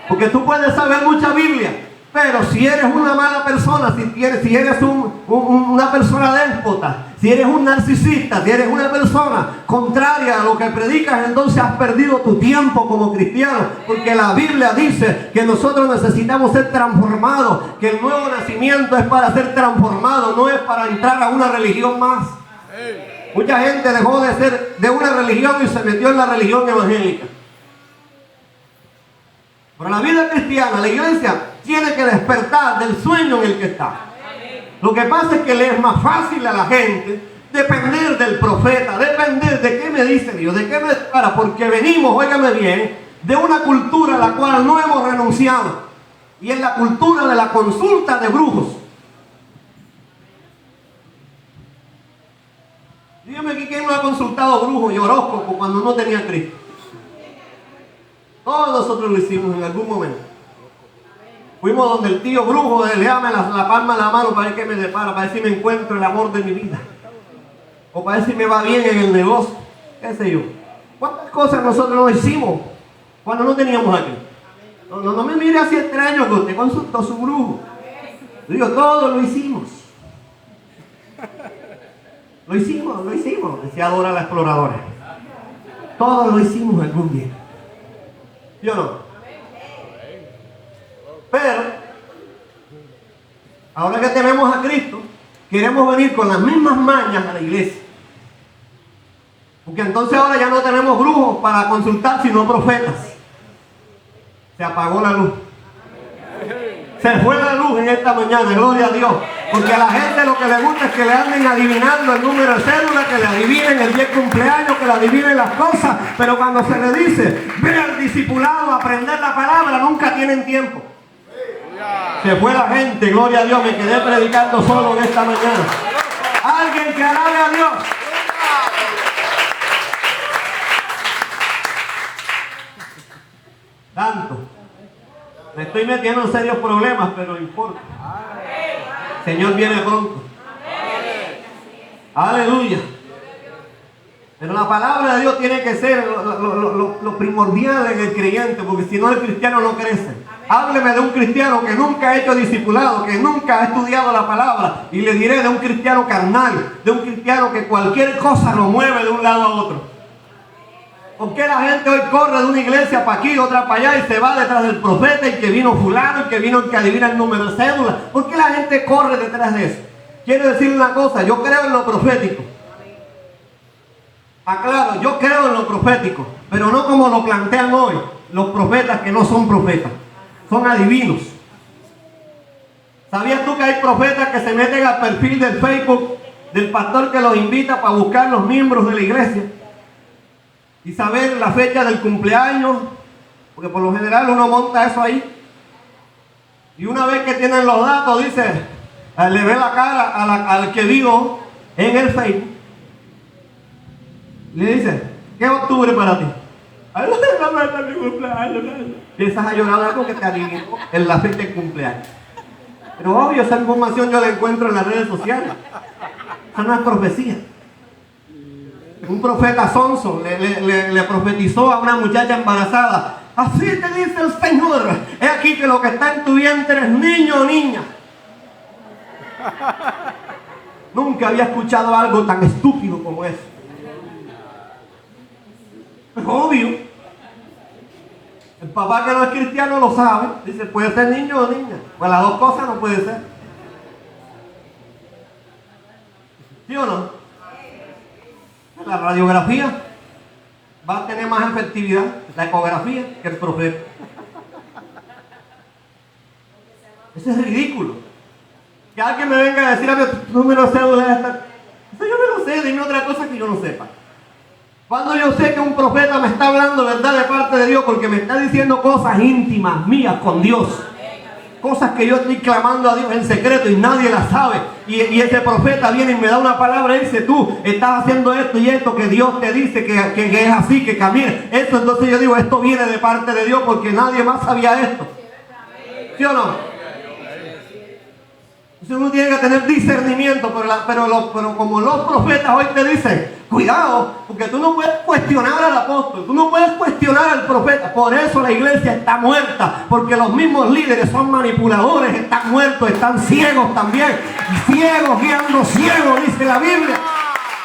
Porque tú puedes saber mucha Biblia, pero si eres una mala persona, si eres una persona déspota, si eres un narcisista, si eres una persona contraria a lo que predicas, entonces has perdido tu tiempo como cristiano. Porque la Biblia dice que nosotros necesitamos ser transformados, que el nuevo nacimiento es para ser transformado, no es para entrar a una religión más. Mucha gente dejó de ser de una religión y se metió en la religión evangélica. Pero la vida cristiana, la iglesia, tiene que despertar del sueño en el que está. Lo que pasa es que le es más fácil a la gente depender del profeta, depender de qué me dice Dios, de qué me dispara, porque venimos, óigame bien, de una cultura a la cual no hemos renunciado. Y es la cultura de la consulta de brujos. Dígame aquí quién no ha consultado brujos y horóscopos cuando no tenía Cristo. Todos nosotros lo hicimos en algún momento. Fuimos donde el tío brujo, déjame la palma de la mano para ver qué me depara, para ver si me encuentro el amor de mi vida. O para ver si me va bien en el negocio. ¿Qué sé yo? ¿Cuántas cosas nosotros no hicimos cuando no teníamos aquí? No me mire así extraño que usted consultó a su brujo. Digo, todos lo hicimos. Lo hicimos, decía Dora la exploradora. Todos lo hicimos algún día. ¿Sí o no? Pero, ahora que tenemos a Cristo, queremos venir con las mismas mañas a la iglesia. Porque entonces ahora ya no tenemos brujos para consultar, sino profetas. Se apagó la luz. Se fue la luz en esta mañana, gloria a Dios. Porque a la gente lo que le gusta es que le anden adivinando el número de cédula, que le adivinen el día de cumpleaños, que le adivinen las cosas. Pero cuando se le dice, ve al discipulado a aprender la palabra, nunca tienen tiempo. Se fue la gente, gloria a Dios. Me quedé predicando solo en esta mañana. Alguien que alabe a Dios. Tanto. Me estoy metiendo en serios problemas, pero no importa. El Señor viene pronto. Aleluya. Pero la palabra de Dios tiene que ser lo primordial en el creyente, porque si no el cristiano no crece. Hábleme de un cristiano que nunca ha hecho discipulado, que nunca ha estudiado la palabra, y le diré de un cristiano carnal, de un cristiano que cualquier cosa lo mueve de un lado a otro. ¿Por qué la gente hoy corre de una iglesia para aquí, otra para allá y se va detrás del profeta y que vino fulano y que vino el que adivina el número de cédula? ¿Por qué la gente corre detrás de eso? Quiero decirle una cosa, yo creo en lo profético. Aclaro, yo creo en lo profético, pero no como lo plantean hoy los profetas que no son profetas, son adivinos. ¿Sabías tú que hay profetas que se meten al perfil del Facebook del pastor que los invita para buscar los miembros de la iglesia y saber la fecha del cumpleaños? Porque por lo general uno monta eso ahí. Y una vez que tienen los datos, dice, le ve la cara al que vio en el Facebook. Le dice, ¿qué es octubre para ti? Empiezas a llorar algo que te adivinó en la fecha del cumpleaños. Pero obvio, esa información yo la encuentro en las redes sociales. Esa no es profecía. Un profeta sonso le profetizó a una muchacha embarazada. Así te dice el Señor. Es aquí que lo que está en tu vientre es niño o niña. Nunca había escuchado algo tan estúpido como eso. Es obvio. El papá que no es cristiano lo sabe. Dice, puede ser niño o niña. Pues las dos cosas no puede ser. ¿Sí o no? La radiografía va a tener más efectividad, la ecografía, que el profeta. Eso es ridículo. Que alguien me venga a decir, a ver, tu número de cédula es esta. Eso yo me lo sé, dime otra cosa que yo no sepa. Cuando yo sé que un profeta me está hablando verdad de parte de Dios, porque me está diciendo cosas íntimas mías con Dios. Cosas que yo estoy clamando a Dios en secreto y nadie las sabe. Y ese profeta viene y me da una palabra y dice, tú estás haciendo esto y esto que Dios te dice que es así, que camine. Esto, entonces yo digo, esto viene de parte de Dios porque nadie más sabía esto. ¿Sí o no? Entonces uno tiene que tener discernimiento, pero como los profetas hoy te dicen, cuidado, porque tú no puedes cuestionar al apóstol, tú no puedes cuestionar al profeta. Por eso la iglesia está muerta, porque los mismos líderes son manipuladores, están muertos, están ciegos también, ciegos guiando ciegos, dice la Biblia.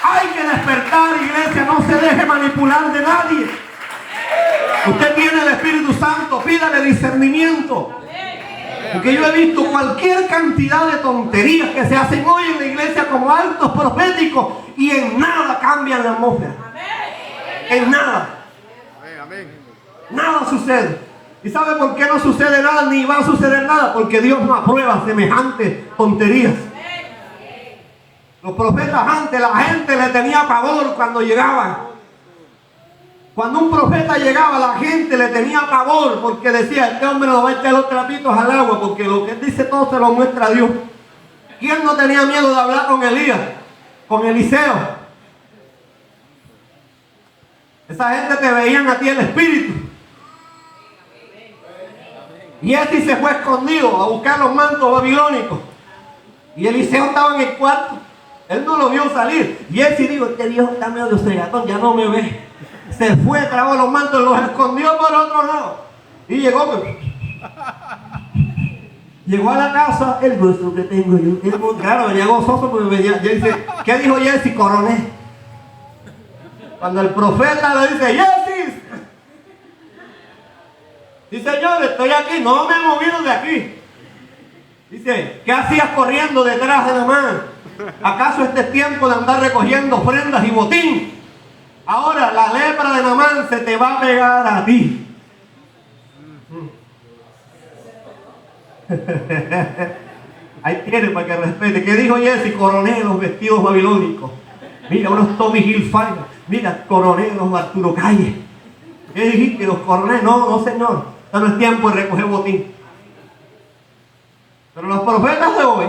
Hay que despertar, iglesia, no se deje manipular de nadie. Usted tiene el Espíritu Santo, pídale discernimiento. Porque yo he visto cualquier cantidad de tonterías que se hacen hoy en la iglesia como actos proféticos y en nada cambian la atmósfera. En nada. Nada sucede. ¿Y sabe por qué no sucede nada ni va a suceder nada? Porque Dios no aprueba semejantes tonterías. Los profetas antes, la gente le tenía pavor cuando llegaban. Cuando un profeta llegaba, la gente le tenía pavor porque decía, este hombre no va a echar los trapitos al agua porque lo que él dice todo se lo muestra a Dios. ¿Quién no tenía miedo de hablar con Elías? Con Eliseo. Esa gente te veían a ti el espíritu. Y este se fue escondido a buscar los mantos babilónicos. Y Eliseo estaba en el cuarto. Él no lo vio salir. Y él sí dijo, este Dios está medio cegatón, ya no me ve. Se fue, trajo los mantos, los escondió por otro lado. Y llegó a la casa, el gusto que tengo yo. Claro, venía gozoso porque venía. Y dice, ¿qué dijo Jesse? Coroné. Cuando el profeta le dice, Jesse, sí señor, estoy aquí, no me he movido de aquí. Dice, ¿qué hacías corriendo detrás de Naamán? ¿Acaso este es tiempo de andar recogiendo ofrendas y botín? Ahora la lepra de Naamán se te va a pegar a ti. Ahí tiene para que respete. ¿Qué dijo Jesse? Coroné los vestidos babilónicos. Mira, unos Tommy Hilfiger. Mira, coroné los Arturo Calle. ¿Qué dijiste? ¿Los coroné? No, no señor. Ya no es tiempo de recoger botín. Pero los profetas de hoy,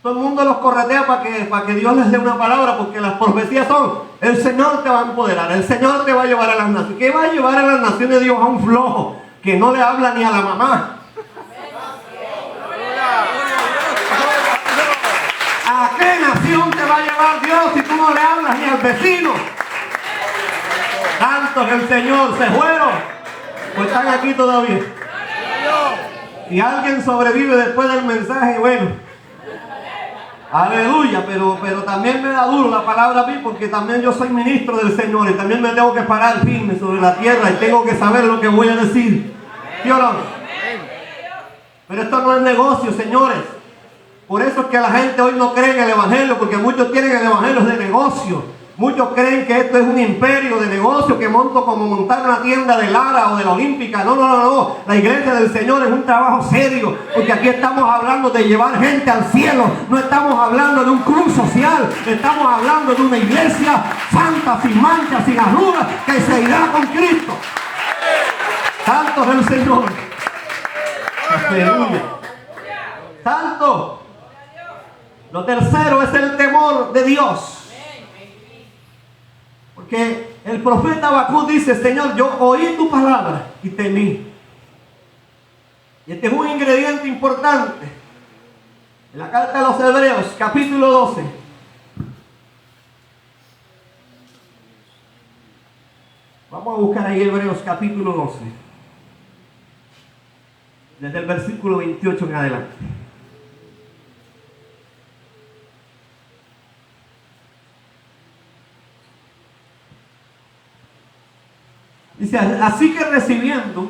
todo el mundo los corretea para que Dios les dé una palabra, porque las profecías son, el Señor te va a empoderar, el Señor te va a llevar a las naciones. ¿Qué va a llevar a las naciones de Dios a un flojo que no le habla ni a la mamá? ¿A qué nación te va a llevar Dios si tú no le hablas ni al vecino? Tantos que el Señor se fueron, pues están aquí todavía. Y alguien sobrevive después del mensaje, bueno, aleluya, pero también me da duro la palabra a mí, porque también yo soy ministro del Señor y también me tengo que parar firme sobre la tierra y tengo que saber lo que voy a decir. ¿Sí o no? Pero esto no es negocio, señores. Por eso es que la gente hoy no cree en el evangelio, porque muchos tienen el evangelio de negocio. Muchos creen que esto es un imperio de negocio que monto como montar una tienda de Lara o de la Olímpica. No, no, no, no. La iglesia del Señor es un trabajo serio, porque aquí estamos hablando de llevar gente al cielo. No estamos hablando de un club social. Estamos hablando de una iglesia santa, sin manchas, sin arrugas, que se irá con Cristo. Santo es el Señor. Aleluya. Santo. Lo tercero es el temor de Dios. Porque el profeta Habacuc dice, Señor, yo oí tu palabra y temí. Y este es un ingrediente importante. En la carta a los Hebreos, capítulo 12. Vamos a buscar ahí Hebreos, capítulo 12. Desde el versículo 28 en adelante. Dice, así que recibiendo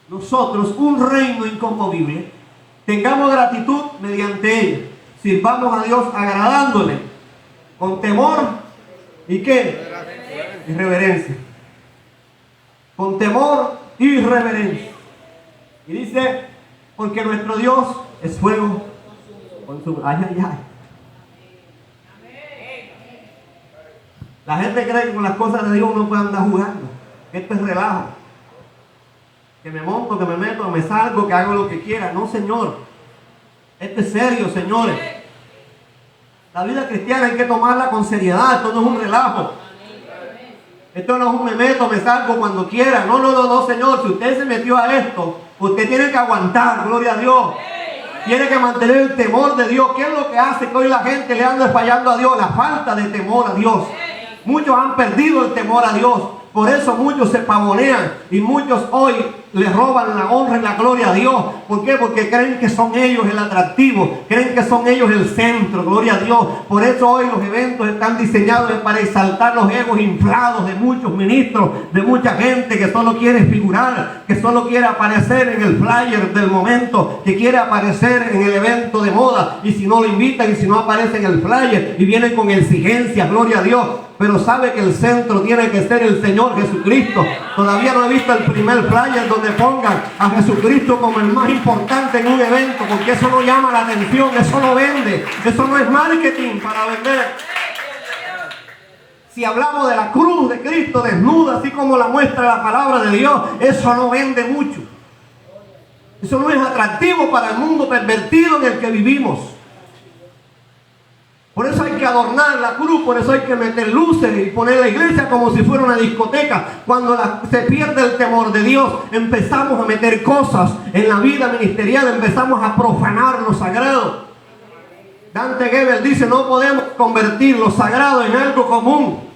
nosotros un reino inconmovible, tengamos gratitud mediante ello, sirvamos a Dios agradándole, con temor y ¿qué? Y reverencia. Con temor y reverencia. Y dice, porque nuestro Dios es fuego consumidor. Ay, ay, ay. La gente cree que con las cosas de Dios uno puede andar jugando. Esto es relajo. Que me monto, que me meto, que me salgo, que hago lo que quiera. No, Señor. Esto es serio, señores. La vida cristiana hay que tomarla con seriedad. Esto no es un relajo. Esto no es un me meto, me salgo cuando quiera. No, no, no, no, Señor. Si usted se metió a esto, Usted tiene que aguantar, gloria a Dios. Tiene que mantener el temor de Dios. ¿Qué es lo que hace que hoy la gente le ande fallando a Dios? La falta de temor a Dios. Muchos han perdido el temor a Dios. Por eso muchos se pavonean y muchos hoy le roban la honra y la gloria a Dios. ¿Por qué? Porque creen que son ellos el atractivo, creen que son ellos el centro, gloria a Dios. Por eso hoy los eventos están diseñados para exaltar los egos inflados de muchos ministros, de mucha gente que solo quiere figurar, que solo quiere aparecer en el flyer del momento, que quiere aparecer en el evento de moda. Y si no lo invitan y si no aparece en el flyer y vienen con exigencias, gloria a Dios. Pero sabe que el centro tiene que ser el Señor Jesucristo. Todavía no he visto el primer flyer donde pongan a Jesucristo como el más importante en un evento, porque eso no llama la atención, eso no vende, eso no es marketing para vender. Si hablamos de la cruz de Cristo desnuda, así como la muestra la palabra de Dios, eso no vende mucho. Eso no es atractivo para el mundo pervertido en el que vivimos. Por eso hay que adornar la cruz, por eso hay que meter luces y poner la iglesia como si fuera una discoteca. Cuando se pierde el temor de Dios, empezamos a meter cosas en la vida ministerial, empezamos a profanar lo sagrado. Dante Gebel dice, no podemos convertir lo sagrado en algo común.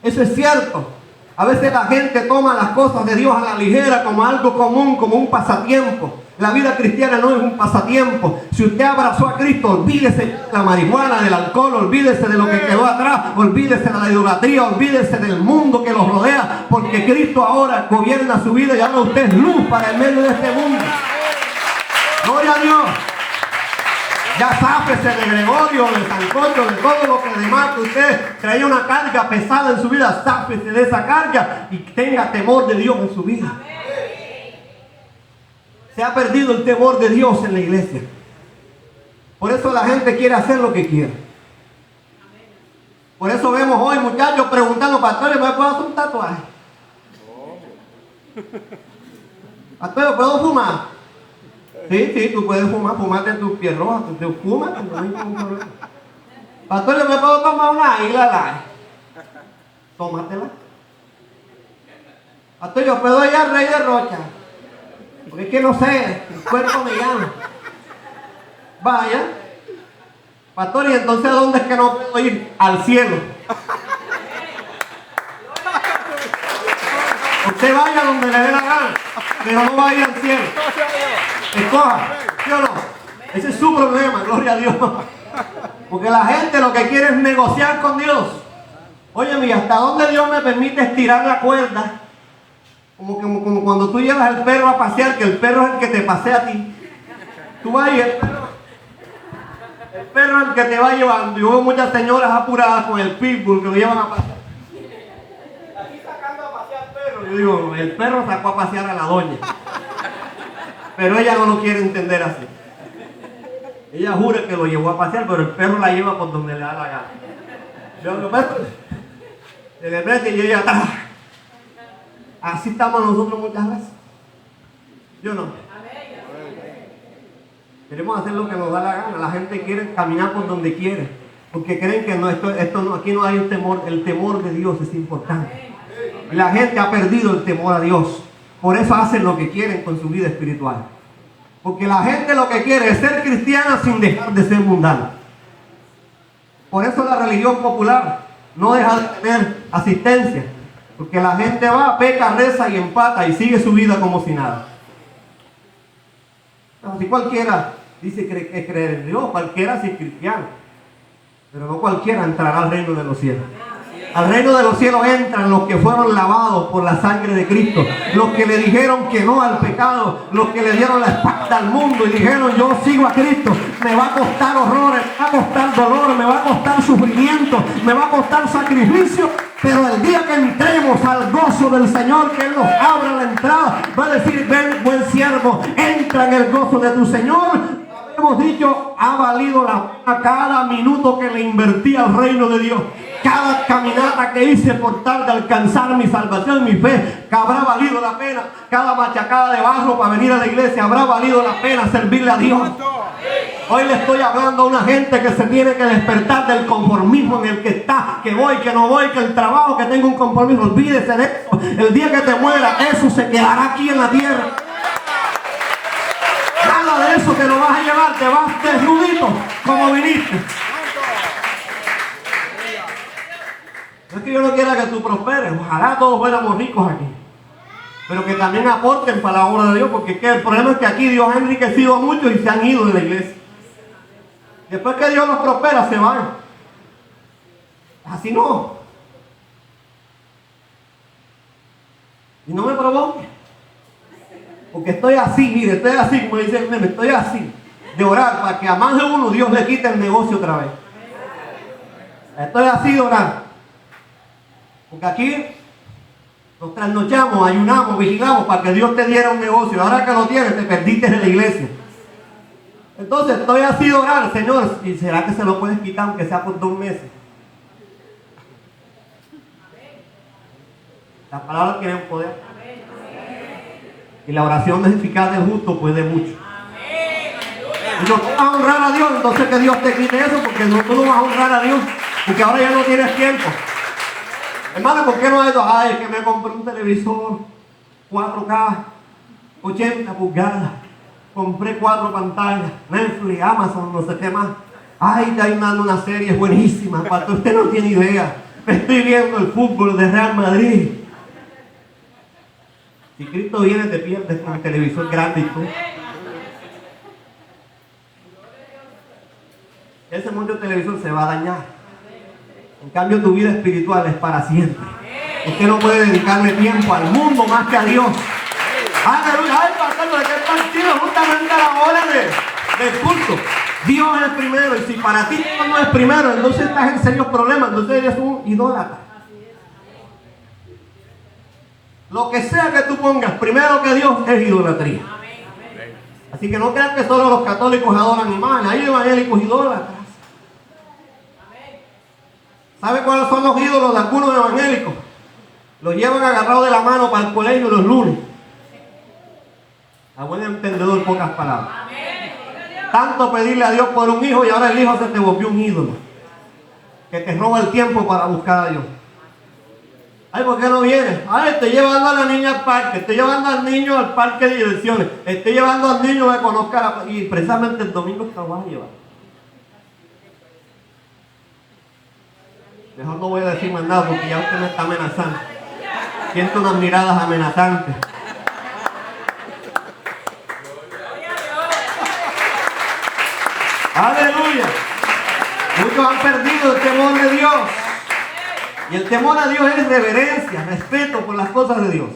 Eso es cierto. A veces la gente toma las cosas de Dios a la ligera como algo común, como un pasatiempo. La vida cristiana no es un pasatiempo. Si usted abrazó a Cristo, olvídese de la marihuana, del alcohol, olvídese de lo que quedó atrás, olvídese de la idolatría, olvídese del mundo que los rodea, porque Cristo ahora gobierna su vida y ahora usted es luz para el medio de este mundo. Gloria a Dios. Ya záfese de Gregorio, de Sancocho, de todo lo que demás que usted traía una carga pesada en su vida. Záfese de esa carga y tenga temor de Dios en su vida. Se ha perdido el temor de Dios en la iglesia. Por eso la gente quiere hacer lo que quiere. Por eso vemos hoy muchachos preguntando, pastor, ¿me puedo hacer un tatuaje? Pastor, ¿puedo fumar? Sí, tú puedes fumarte en tus pies rojas, tú fumas, no hay ningún problema. Pastor, ¿me puedo tomar una águila light? Tómatela. Pastor, ¿yo puedo ir al Rey de Rocha? Porque es que no sé, el cuerpo me llama. Vaya. Pastor, ¿y entonces a dónde es que no puedo ir? Al cielo. Usted vaya donde le dé la gana, pero no va a ir al cielo. Escoja, ¿sí o no? Ese es su problema, gloria a Dios. Porque la gente lo que quiere es negociar con Dios. Óyeme, ¿hasta dónde Dios me permite estirar la cuerda? Como cuando tú llevas al perro a pasear, que el perro es el que te pasea a ti. Tú vas y el perro es el que te va llevando. Yo veo muchas señoras apuradas con el pitbull que lo llevan a pasear. Aquí sacando a pasear al perro. Yo digo, el perro sacó a pasear a la doña. Pero ella no lo quiere entender así. Ella jura que lo llevó a pasear, pero el perro la lleva por donde le da la gana. Yo lo meto, se le mete y ella atrás. Así estamos nosotros muchas veces. Yo no. Queremos hacer lo que nos da la gana. La gente quiere caminar por donde quiere, porque creen que no, aquí no hay un temor. El temor de Dios es importante. Y la gente ha perdido el temor a Dios. Por eso hacen lo que quieren con su vida espiritual. Porque la gente lo que quiere es ser cristiana sin dejar de ser mundana. Por eso la religión popular no deja de tener asistencia. Porque la gente va, peca, reza y empata y sigue su vida como si nada. Si cualquiera dice que creer en Dios, cualquiera sí es cristiano. Pero no cualquiera entrará al reino de los cielos. Al reino de los cielos entran los que fueron lavados por la sangre de Cristo, los que le dijeron que no al pecado, los que le dieron la espalda al mundo y dijeron yo sigo a Cristo. Me va a costar horrores, me va a costar dolor, me va a costar sufrimiento, me va a costar sacrificio, pero el día que entremos al gozo del Señor, que Él nos abra la entrada, va a decir ven buen siervo, entra en el gozo de tu Señor. Hemos dicho, ha valido la pena cada minuto que le invertí al reino de Dios. Cada caminata que hice por tal de alcanzar mi salvación, mi fe, que habrá valido la pena. Cada machacada de barro para venir a la iglesia, habrá valido la pena servirle a Dios. Hoy le estoy hablando a una gente que se tiene que despertar del conformismo en el que está, que voy, que no voy, que el trabajo, que tengo un compromiso. Olvídese de eso. El día que te muera, eso se quedará aquí en la tierra. eso te lo vas a llevar, te vas desnudito como viniste. No es que yo no quiera que tú prosperes, ojalá todos fuéramos ricos aquí, pero que también aporten para la obra de Dios, porque el problema es que aquí Dios ha enriquecido a muchos y se han ido de la iglesia. Después que Dios los prospera, se van. Así no. Y no me provoque, porque estoy así, mire, estoy así, como dice el meme, estoy así, de orar para que a más de uno Dios le quite el negocio otra vez. Estoy así de orar, porque aquí nos trasnochamos, ayunamos, vigilamos para que Dios te diera un negocio. Ahora que lo tienes, te perdiste en la iglesia. Entonces estoy así de orar, Señor, ¿y será que se lo puedes quitar aunque sea por 2 meses? Las palabras tienen poder. Y la oración eficaz del justo puede mucho. Y no vas a honrar a Dios, entonces que Dios te quite eso, porque no, tú no vas a honrar a Dios, porque ahora ya no tienes tiempo. Hermano, ¿por qué no hay dos? Ay, es que me compré un televisor 4K, 80 pulgadas, compré 4 pantallas, Netflix, Amazon, no sé qué más. Ay, está dando una serie buenísima, pastor, usted no tiene idea. Estoy viendo el fútbol de Real Madrid. Si Cristo viene, te pierdes con el televisor grande y tú. Ese mundo de televisor se va a dañar. En cambio, tu vida espiritual es para siempre. Usted no puede dedicarle tiempo al mundo más que a Dios. Aleluya. Ay, pastor, ¿de qué partido? Justamente a la hora del culto. Dios es primero. Y si para ti Dios no es primero, entonces estás en serios problemas. Entonces eres un idólatra. Lo que sea que tú pongas primero que Dios es idolatría. Así que no creas que solo los católicos adoran imágenes. Hay evangélicos idólatras. ¿Sabe cuáles son los ídolos de algunos evangélicos? Los llevan agarrados de la mano para el colegio los lunes. A buen entendedor, pocas palabras. Tanto pedirle a Dios por un hijo y ahora el hijo se te volvió un ídolo que te roba el tiempo para buscar a Dios. Ay, ¿por qué no vienes? Ay, estoy llevando a la niña al parque, estoy llevando al niño al parque de diversiones, estoy llevando al niño a que conozca y precisamente el domingo te lo vas a llevar. Mejor no voy a decir más nada porque ya usted me está amenazando. Siento unas miradas amenazantes. Aleluya. Muchos han perdido el temor de Dios. Y el temor a Dios es reverencia, respeto por las cosas de Dios.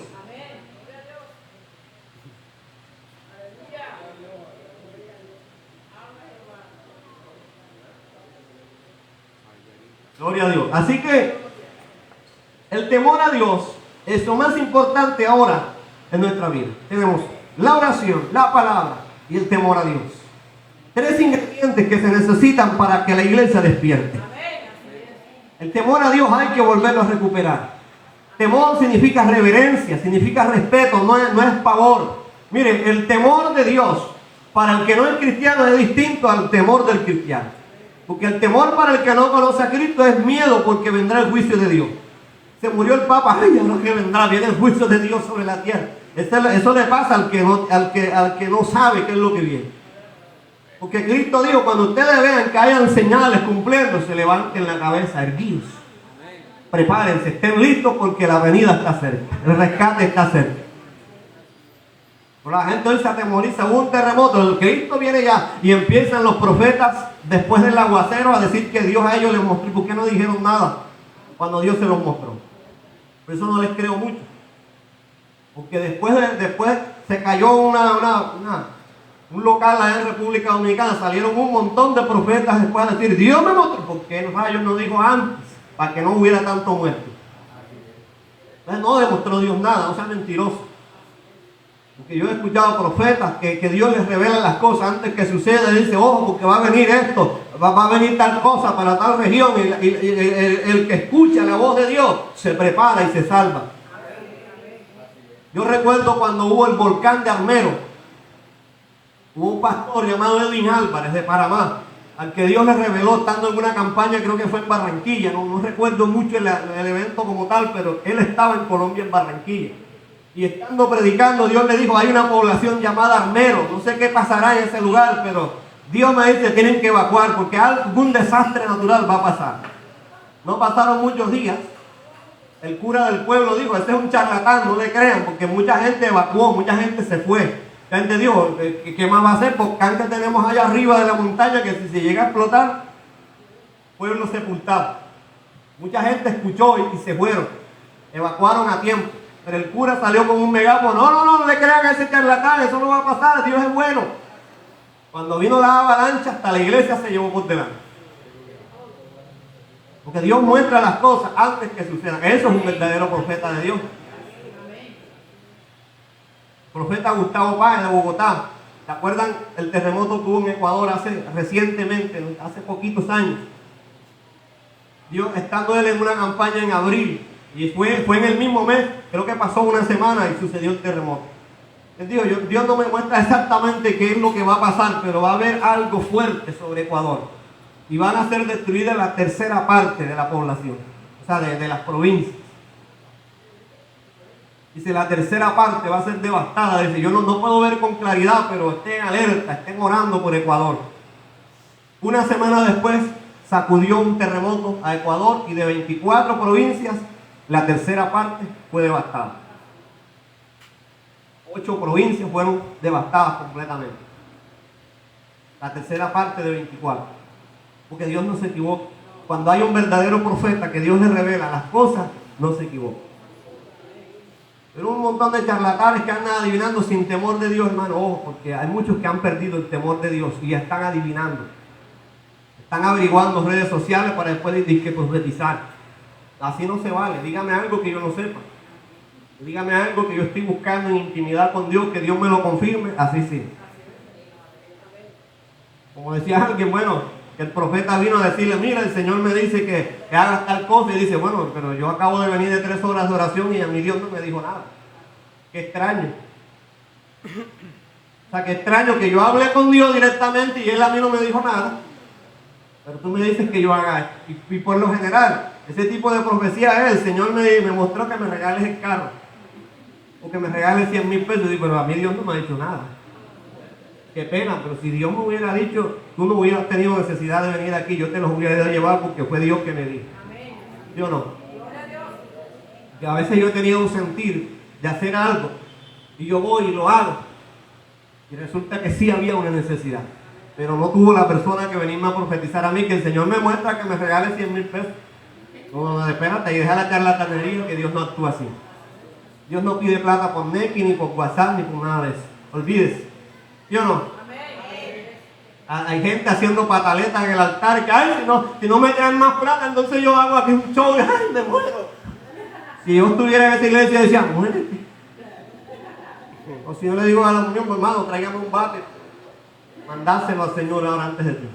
Gloria a Dios. Así que el temor a Dios es lo más importante ahora en nuestra vida. Tenemos la oración, la palabra y el temor a Dios. 3 ingredientes que se necesitan para que la iglesia despierte. El temor a Dios hay que volverlo a recuperar. Temor significa reverencia, significa respeto, no es pavor. Miren, el temor de Dios para el que no es cristiano es distinto al temor del cristiano. Porque el temor para el que no conoce a Cristo es miedo porque vendrá el juicio de Dios. Se murió el Papa, ay, ahora que vendrá, viene el juicio de Dios sobre la tierra. Eso le pasa al que no sabe qué es lo que viene. Porque Cristo dijo, cuando ustedes vean que hayan señales cumpliendo, se levanten la cabeza, erguidos. Prepárense, estén listos porque la venida está cerca, el rescate está cerca. Pero la gente hoy se atemoriza, hubo un terremoto, el Cristo viene ya y empiezan los profetas después del aguacero a decir que Dios a ellos les mostró. ¿Por qué no dijeron nada cuando Dios se los mostró? Por eso no les creo mucho. Porque después se cayó un local allá en República Dominicana, salieron un montón de profetas después a decir, Dios me mostró. ¿Por qué rayos no dijo antes? Para que no hubiera tanto muerto. Entonces no demostró Dios nada, no sea mentiroso. Porque yo he escuchado profetas que Dios les revela las cosas antes que suceda. Y dice, ojo, porque va a venir esto, va a venir tal cosa para tal región. Y el que escucha la voz de Dios se prepara y se salva. Yo recuerdo cuando hubo el volcán de Armero. Hubo un pastor llamado Edwin Álvarez de Panamá, al que Dios le reveló estando en una campaña, creo que fue en Barranquilla. No recuerdo mucho el evento como tal, pero él estaba en Colombia, en Barranquilla. Y estando predicando, Dios le dijo, hay una población llamada Armero, no sé qué pasará en ese lugar, pero Dios me dice, tienen que evacuar porque algún desastre natural va a pasar. No pasaron muchos días. El cura del pueblo dijo, ese es un charlatán, no le crean, porque mucha gente evacuó, mucha gente se fue. La gente dijo, ¿qué más va a hacer? Porque antes tenemos allá arriba de la montaña que si se llega a explotar, pueblo sepultado. Mucha gente escuchó y se fueron, evacuaron a tiempo. Pero el cura salió con un megáfono, no le crean a ese charlatán, eso no va a pasar, Dios es bueno. Cuando vino la avalancha, hasta la iglesia se llevó por delante. Porque Dios muestra las cosas antes que sucedan. Eso es un verdadero profeta de Dios. Profeta Gustavo Páez de Bogotá. ¿Se acuerdan el terremoto que hubo en Ecuador recientemente, hace poquitos años? Dios, estando él en una campaña en abril, y fue en el mismo mes, creo que pasó una semana y sucedió el terremoto. Él dijo, Dios no me muestra exactamente qué es lo que va a pasar, pero va a haber algo fuerte sobre Ecuador. Y van a ser destruidas la tercera parte de la población, o sea, de las provincias. Dice, la tercera parte va a ser devastada. Dice, yo no puedo ver con claridad, pero estén alerta, estén orando por Ecuador. Una semana después sacudió un terremoto a Ecuador y de 24 provincias, la tercera parte fue devastada. 8 provincias fueron devastadas completamente. La tercera parte de 24. Porque Dios no se equivoca. Cuando hay un verdadero profeta que Dios le revela las cosas, no se equivoca. Pero un montón de charlatanes que andan adivinando sin temor de Dios, hermano. Ojo, porque hay muchos que han perdido el temor de Dios y ya están adivinando. Están averiguando redes sociales para después decir que profetizar. Así no se vale. Dígame algo que yo no sepa. Dígame algo que yo estoy buscando en intimidad con Dios, que Dios me lo confirme. Así sí. Como decía alguien, bueno, que el profeta vino a decirle, mira, el Señor me dice que hagas tal cosa. Y dice, bueno, pero yo acabo de venir de 3 horas de oración y a mi Dios no me dijo nada. Qué extraño. O sea, qué extraño que yo hablé con Dios directamente y Él a mí no me dijo nada. Pero tú me dices que yo haga esto. Y por lo general, ese tipo de profecía es, el Señor me mostró que me regales el carro. O que me regales 100,000 pesos. Y digo, pero a mí Dios no me ha dicho nada. Qué pena, pero si Dios me hubiera dicho, tú no hubieras tenido necesidad de venir aquí, yo te los hubiera ido a llevar porque fue Dios que me dijo. ¿Sí o no? Que a veces yo he tenido un sentir de hacer algo y yo voy y lo hago. Y resulta que sí había una necesidad. Pero no tuvo la persona que venirme a profetizar a mí, que el Señor me muestra que me regale 100,000 pesos. No, espérate y deja la charlatanería, que Dios no actúa así. Dios no pide plata por Neki, ni por WhatsApp, ni por nada de eso. Olvídese. ¿Sí o no? Hay gente haciendo pataletas en el altar, que ay, si no me traen más plata, entonces yo hago aquí un show y ay, me muero. Si yo estuviera en esa iglesia, decía, muérete. O si yo le digo a la unión, pues, hermano, tráigame un bate. Mandáselo al Señor ahora antes de ti.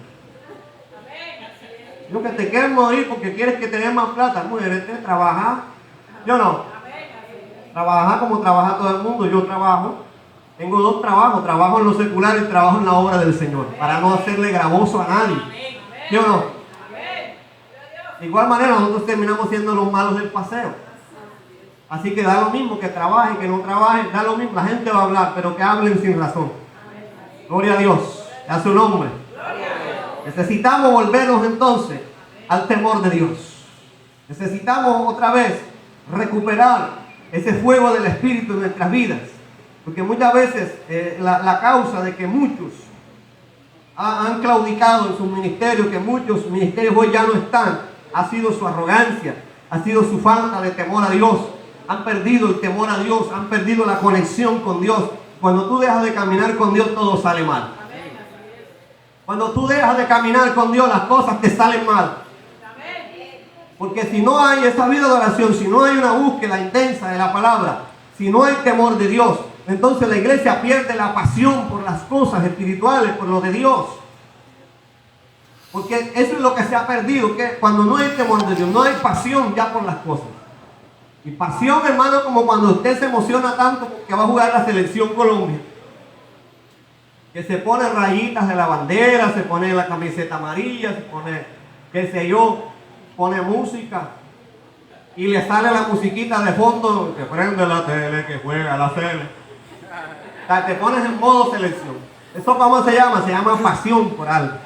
Yo que te quieres morir porque quieres que te den más plata, muérete, trabaja. Yo no. Trabaja como trabaja todo el mundo. Yo trabajo. Tengo 2 trabajos. Trabajo en lo secular y trabajo en la obra del Señor. Para no hacerle gravoso a nadie. ¿Sí o no? De igual manera nosotros terminamos siendo los malos del paseo. Así que da lo mismo que trabaje, que no trabaje. Da lo mismo. La gente va a hablar, pero que hablen sin razón. Gloria a Dios. A su nombre. Necesitamos volvernos entonces al temor de Dios. Necesitamos otra vez recuperar ese fuego del Espíritu en nuestras vidas. Porque muchas veces la causa de que muchos han claudicado en sus ministerios, que muchos ministerios hoy ya no están, ha sido su arrogancia, ha sido su falta de temor a Dios. Han perdido el temor a Dios, han perdido la conexión con Dios. Cuando tú dejas de caminar con Dios, todo sale mal. Cuando tú dejas de caminar con Dios, las cosas te salen mal. Porque si no hay esa vida de oración, si no hay una búsqueda intensa de la palabra, si no hay temor de Dios, entonces la iglesia pierde la pasión por las cosas espirituales, por lo de Dios. Porque eso es lo que se ha perdido, que cuando no hay temor de Dios, no hay pasión ya por las cosas. Y pasión, hermano, como cuando usted se emociona tanto porque va a jugar la selección Colombia. Que se pone rayitas de la bandera, se pone la camiseta amarilla, se pone, qué sé yo, pone música. y le sale la musiquita de fondo, que prende la tele, que juega la tele. O sea, te pones en modo selección. ¿Eso cómo se llama? Se llama pasión por algo.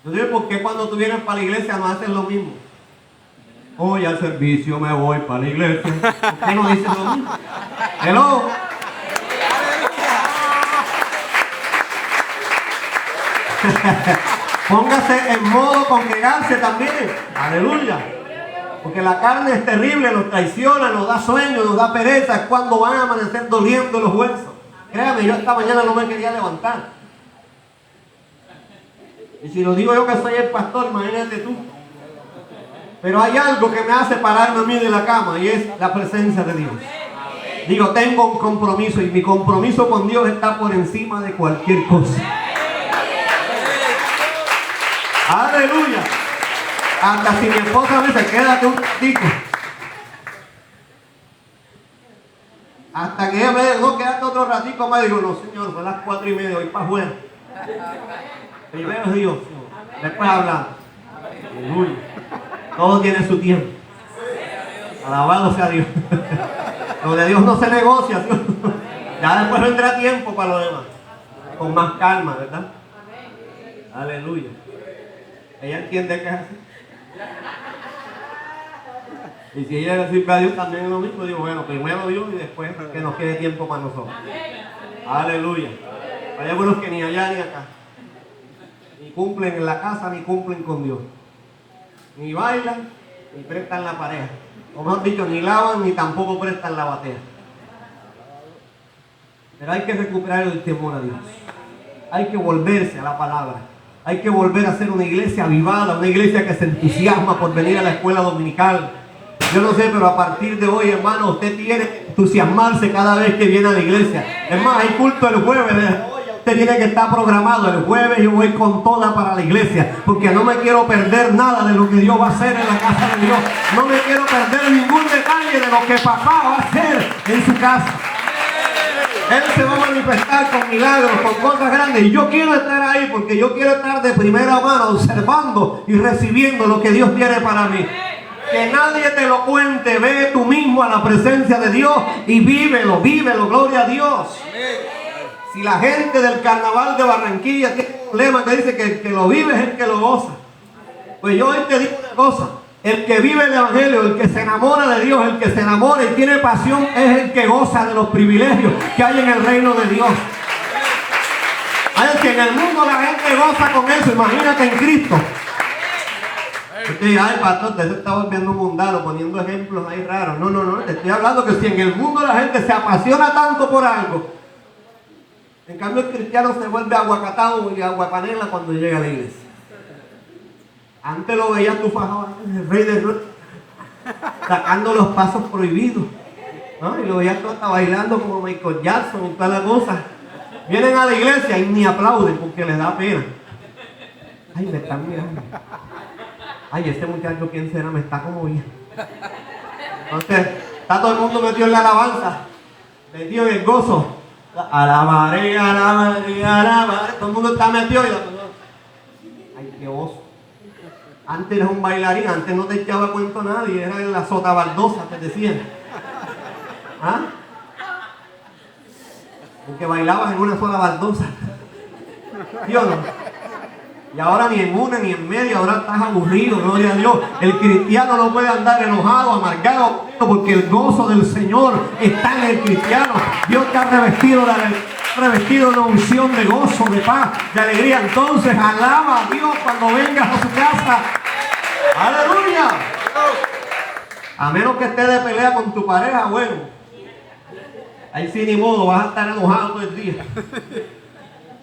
Yo digo, ¿por qué cuando tú vienes para la iglesia no haces lo mismo? Hoy al servicio me voy para la iglesia. ¿Por qué no dices lo mismo? Hello. Póngase en modo congregarse también. Aleluya. Porque la carne es terrible, nos traiciona, nos da sueño, nos da pereza. Es cuando van a amanecer doliendo los huesos. Créame, yo esta mañana no me quería levantar. Y si lo digo yo que soy el pastor, imagínate tú. Pero hay algo que me hace pararme a mí de la cama y es la presencia de Dios. Digo, tengo un compromiso y mi compromiso con Dios está por encima de cualquier cosa. Aleluya. Hasta si mi esposa me dice, quédate un ratito. Hasta que ella me dice, no, quédate otro ratito más. Digo, no, Señor, son las 4:30, voy para afuera. Primero es Dios, después hablamos. Aleluya. Todo tiene su tiempo. Alabado sea Dios. Lo de Dios no se negocia, ¿sí? Ya después vendrá tiempo para lo demás. Con más calma, ¿verdad? Aleluya. Ella entiende que es así. Y si ella le sirve a Dios también es lo mismo, digo, bueno, primero Dios y después que nos quede tiempo para nosotros. Aleluya. Hay algunos que ni allá ni acá. Ni cumplen en la casa ni cumplen con Dios. Ni bailan ni prestan la pareja. O mejor dicho, ni lavan ni tampoco prestan la batea. Pero hay que recuperar el temor a Dios. Hay que volverse a la palabra. Hay que volver a ser una iglesia avivada, una iglesia que se entusiasma por venir a la escuela dominical. Yo no sé, pero a partir de hoy, hermano, usted tiene que entusiasmarse cada vez que viene a la iglesia. Es más, hay culto el jueves. Usted tiene que estar programado. El jueves yo voy con toda para la iglesia, porque no me quiero perder nada de lo que Dios va a hacer en la casa de Dios. No me quiero perder ningún detalle de lo que papá va a hacer en su casa. Él se va a manifestar con milagros, con cosas grandes. Y yo quiero estar ahí porque yo quiero estar de primera mano observando y recibiendo lo que Dios tiene para mí. Que nadie te lo cuente. Ve tú mismo a la presencia de Dios y vívelo, vívelo. Gloria a Dios. Si la gente del carnaval de Barranquilla tiene un lema que dice que el que lo vive es el que lo goza. Pues yo hoy te digo una cosa. El que vive el evangelio, el que se enamora de Dios, el que se enamora y tiene pasión, es el que goza de los privilegios que hay en el reino de Dios. Ay, que en el mundo la gente goza con eso, imagínate en Cristo. Usted dice, ay pastor, usted se está volviendo mundano, poniendo ejemplos ahí raros. No, no, no, te estoy hablando que si en el mundo la gente se apasiona tanto por algo, en cambio el cristiano se vuelve aguacatado y aguapanela cuando llega a la iglesia. Antes lo veías tú fajado, el rey de Ruth, sacando los pasos prohibidos, ¿no? Y lo veías tú hasta bailando como Michael Jackson y toda la cosa. Vienen a la iglesia y ni aplauden porque les da pena. Ay, me están mirando. Ay, este muchacho, ¿quién será? Me está como bien. Entonces, está todo el mundo metido en la alabanza, metido en el gozo. Alabaré, alabaré, alabaré. Todo el mundo está metido y ay, qué oso. Antes eras un bailarín, antes no te echaba cuento nadie, era en la sota baldosa, te decían. ¿Ah? Porque bailabas en una sola baldosa. ¿Sí o no? Y ahora ni en una ni en media, ahora estás aburrido, gloria a Dios. El cristiano no puede andar enojado, amargado, porque el gozo del Señor está en el cristiano. Dios te ha revestido de una unción de gozo, de paz, de alegría. Entonces alaba a Dios cuando vengas a su casa. ¡Aleluya! A menos que estés de pelea con tu pareja, bueno, ahí sí ni modo, vas a estar enojado todo el día.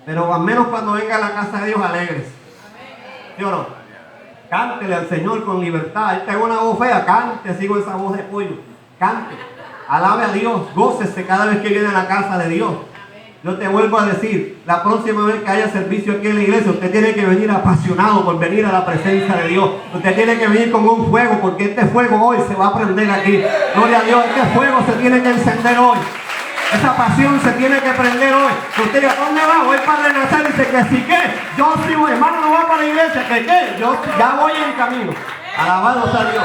Pero al menos cuando venga a la casa de Dios, alegres. ¿Sí o no? Cántele al Señor con libertad. Ahí tengo una voz fea, cante así con esa voz de pollo. Cante, alabe a Dios, gócese cada vez que viene a la casa de Dios. Yo te vuelvo a decir, la próxima vez que haya servicio aquí en la iglesia, usted tiene que venir apasionado por venir a la presencia de Dios. Usted tiene que venir con un fuego, porque este fuego hoy se va a prender aquí. Gloria a Dios, este fuego se tiene que encender hoy. Esa pasión se tiene que prender hoy. Usted dice, ¿dónde va? Voy para renacer. Dice que sí que. Yo sí voy, hermano, no va para la iglesia. ¿Que qué? Yo ya voy en camino. Alabado sea Dios.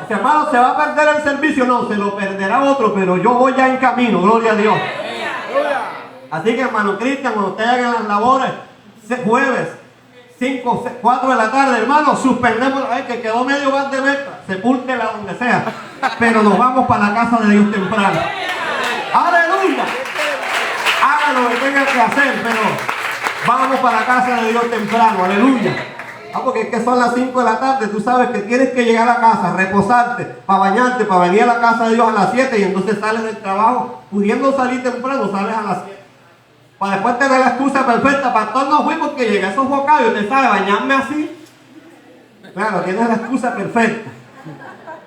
Si hermano se va a perder el servicio, no, se lo perderá otro, pero yo voy ya en camino, gloria a Dios. Así que hermano Cristian, cuando usted haga las labores, jueves, 5, 4 de la tarde, hermano, suspendemos, ay, que quedó medio gas de mezcla, sepúltela donde sea, pero nos vamos para la casa de Dios temprano. ¡Aleluya! Haga lo que tenga que hacer, pero vamos para la casa de Dios temprano, aleluya. Porque es que son las 5 de la tarde, tú sabes que tienes que llegar a la casa, reposarte, para bañarte, para venir a la casa de Dios a las 7 y entonces sales del trabajo, pudiendo salir temprano, sales a las 7. Para después tener la excusa perfecta, pastor, no fui porque llegué a esos bocados, usted sabe, bañarme así. Claro, tienes la excusa perfecta,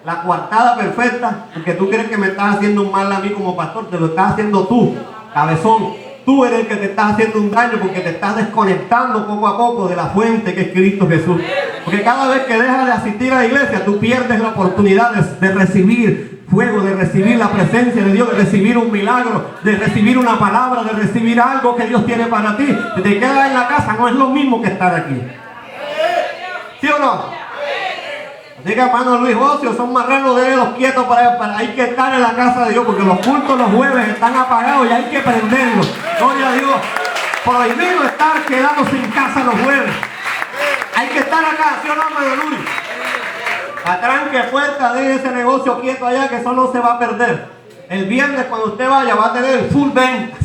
la coartada perfecta, porque tú crees que me estás haciendo un mal a mí como pastor, te lo estás haciendo tú, cabezón. Tú eres el que te estás haciendo un daño porque te estás desconectando poco a poco de la fuente que es Cristo Jesús. Porque cada vez que dejas de asistir a la iglesia, tú pierdes la oportunidad de recibir fuego, de recibir la presencia de Dios, de recibir un milagro, de recibir una palabra, de recibir algo que Dios tiene para ti. Si te quedas en la casa, no es lo mismo que estar aquí. ¿Sí o no? Así que hermano Luis Ocio, son marranos de los quietos hay que estar en la casa de Dios, porque los cultos los jueves están apagados y hay que prenderlos. Gloria a Dios. Prohibido estar quedándose en casa los jueves. Hay que estar acá, ¿sí o no, hermano Luis? Atranque puerta, deje ese negocio quieto allá, que eso no se va a perder. El viernes cuando usted vaya va a tener full ventas.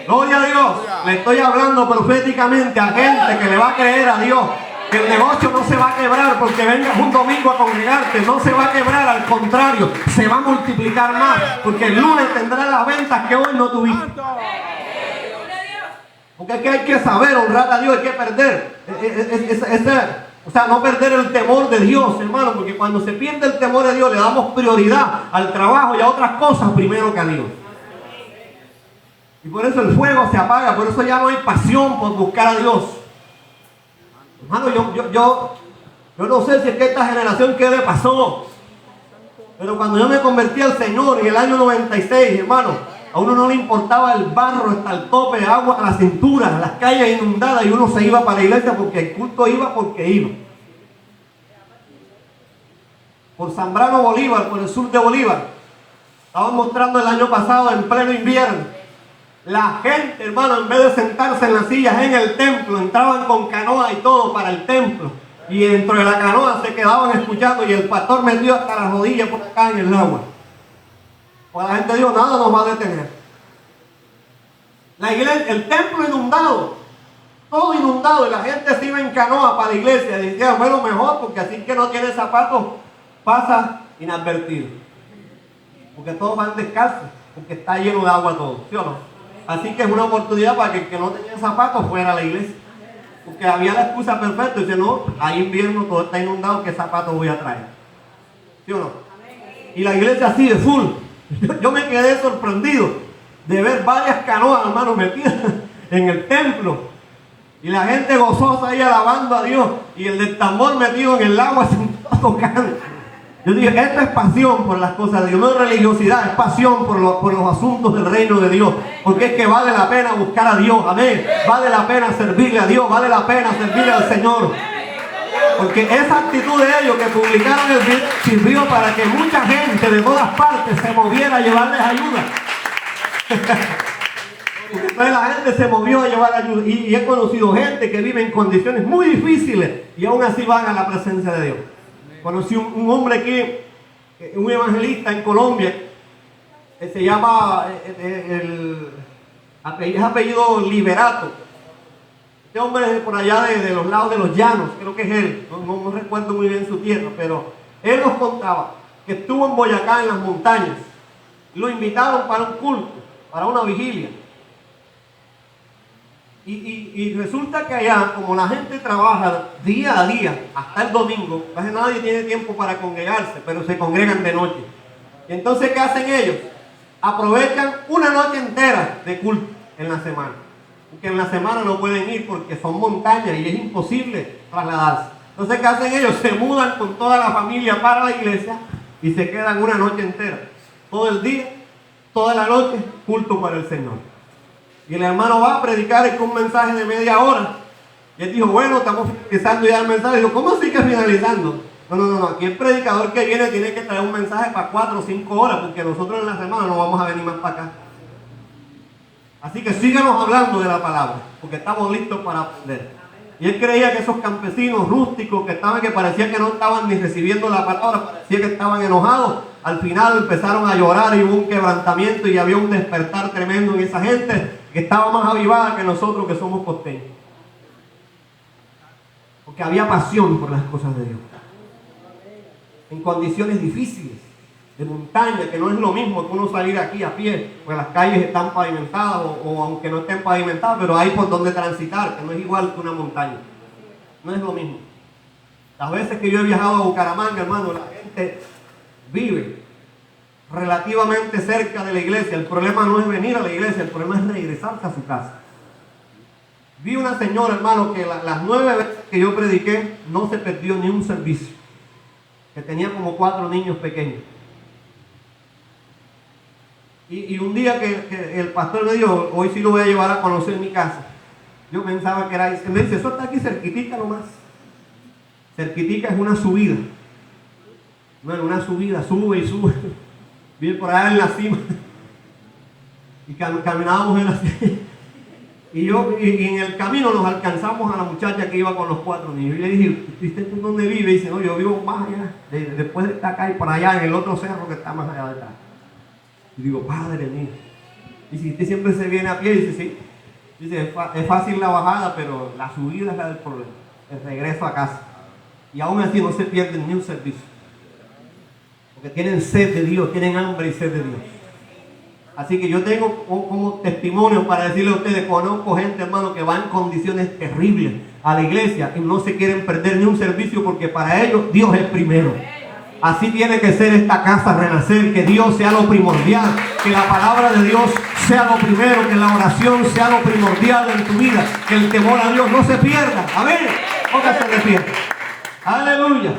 Gloria a Dios. Le estoy hablando proféticamente a gente que le va a creer a Dios. Que el negocio no se va a quebrar porque vengas un domingo a congregarte, no se va a quebrar, al contrario, se va a multiplicar más, porque el lunes tendrás las ventas que hoy no tuviste. Porque es que hay que saber honrar a Dios, hay que perder, o sea, no perder el temor de Dios, hermano, porque cuando se pierde el temor de Dios le damos prioridad al trabajo y a otras cosas primero que a Dios. Y por eso el fuego se apaga, por eso ya no hay pasión por buscar a Dios. Hermano, yo no sé si es que esta generación qué le pasó, pero cuando yo me convertí al Señor en el año 96, hermano, a uno no le importaba el barro hasta el tope, de agua a la cintura, las calles inundadas, y uno se iba para la iglesia porque el culto iba porque iba. Por Zambrano Bolívar, por el sur de Bolívar, estaban mostrando el año pasado en pleno invierno. La gente, hermano, en vez de sentarse en las sillas en el templo, entraban con canoa y todo para el templo. Y dentro de la canoa se quedaban escuchando y el pastor metió hasta las rodillas por acá en el agua. Pues la gente dijo, nada nos va a detener. La iglesia, el templo inundado, todo inundado, y la gente se iba en canoa para la iglesia. Y decía, bueno, mejor, porque así que no tiene zapatos, pasa inadvertido. Porque todos van descalzos, porque está lleno de agua todo, ¿sí o no? Así que es una oportunidad para que el que no tenía zapatos fuera a la iglesia. Porque había la excusa perfecta. Dice, no, hay invierno, todo está inundado, ¿qué zapatos voy a traer? ¿Sí o no? Y la iglesia así de full. Yo me quedé sorprendido de ver varias canoas, hermano, metidas en el templo. Y la gente gozosa ahí alabando a Dios. Y el del tambor metido en el agua tocando. Yo dije, esto es pasión por las cosas de Dios, no es religiosidad, es pasión por los asuntos del reino de Dios. Porque es que vale la pena buscar a Dios, amén. Vale la pena servirle a Dios, vale la pena servirle al Señor. Porque esa actitud de ellos que publicaron el video sirvió para que mucha gente de todas partes se moviera a llevarles ayuda. Entonces la gente se movió a llevar ayuda. Y he conocido gente que vive en condiciones muy difíciles y aún así van a la presencia de Dios. Conocí un hombre aquí, un evangelista en Colombia, que se llama, es apellido Liberato. Este hombre es por allá de los lados de los llanos, creo que es él, no recuerdo muy bien su tierra, pero él nos contaba que estuvo en Boyacá, en las montañas, y lo invitaron para un culto, para una vigilia. Y resulta que allá, como la gente trabaja día a día, hasta el domingo, casi nadie tiene tiempo para congregarse, pero se congregan de noche. Y entonces, ¿qué hacen ellos? Aprovechan una noche entera de culto en la semana. Porque en la semana no pueden ir porque son montañas y es imposible trasladarse. Entonces, ¿qué hacen ellos? Se mudan con toda la familia para la iglesia y se quedan una noche entera. Todo el día, toda la noche, culto para el Señor. Y el hermano va a predicar con un mensaje de media hora. Y él dijo, bueno, estamos finalizando ya el mensaje. Dijo, ¿cómo así que finalizando? No. Aquí el predicador que viene tiene que traer un mensaje para 4 o 5 horas, porque nosotros en la semana no vamos a venir más para acá. Así que síganos hablando de la palabra, porque estamos listos para aprender. Y él creía que esos campesinos rústicos que parecía que no estaban ni recibiendo la palabra, parecía que estaban enojados. Al final empezaron a llorar y hubo un quebrantamiento y había un despertar tremendo en esa gente que estaba más avivada que nosotros que somos costeños. Porque había pasión por las cosas de Dios. En condiciones difíciles, de montaña, que no es lo mismo que uno salir aquí a pie, pues las calles están pavimentadas o aunque no estén pavimentadas, pero hay por donde transitar, que no es igual que una montaña. No es lo mismo. Las veces que yo he viajado a Bucaramanga, hermano, la gente vive relativamente cerca de la iglesia. El problema no es venir a la iglesia, el problema es regresarse a su casa. Vi una señora, hermano, que las 9 veces que yo prediqué no se perdió ni un servicio, que tenía como 4 niños pequeños. Y un día que el pastor me dijo, hoy sí lo voy a llevar a conocer mi casa. Yo pensaba que era ahí. Me dice, eso está aquí cerquitica nomás. Cerquitica es una subida. Bueno, una subida, sube y sube. Viene por allá en la cima. Y caminábamos en la cima. Y en el camino nos alcanzamos a la muchacha que iba con los 4 niños. Y le dije, ¿usted dónde vive? Y dice, no, yo vivo más allá. Después de acá y por allá, en el otro cerro que está más allá detrás. Y digo, Padre mío. Y si usted siempre se viene a pie, dice, sí. Dice, es fácil la bajada, pero la subida es la del problema. El regreso a casa. Y aún así no se pierden ni un servicio. Porque tienen sed de Dios, tienen hambre y sed de Dios. Así que yo tengo como testimonio para decirle a ustedes, conozco gente, hermano, que va en condiciones terribles a la iglesia y no se quieren perder ni un servicio porque para ellos Dios es primero. Así tiene que ser esta casa renacer, que Dios sea lo primordial, que la palabra de Dios sea lo primero, que la oración sea lo primordial en tu vida, que el temor a Dios no se pierda. Amén. Póngase de pie. Aleluya.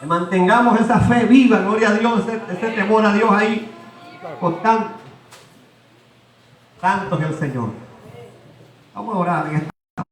Que mantengamos esa fe viva, gloria a Dios, ese temor a Dios ahí constante. Santo es el Señor. Vamos a orar en esta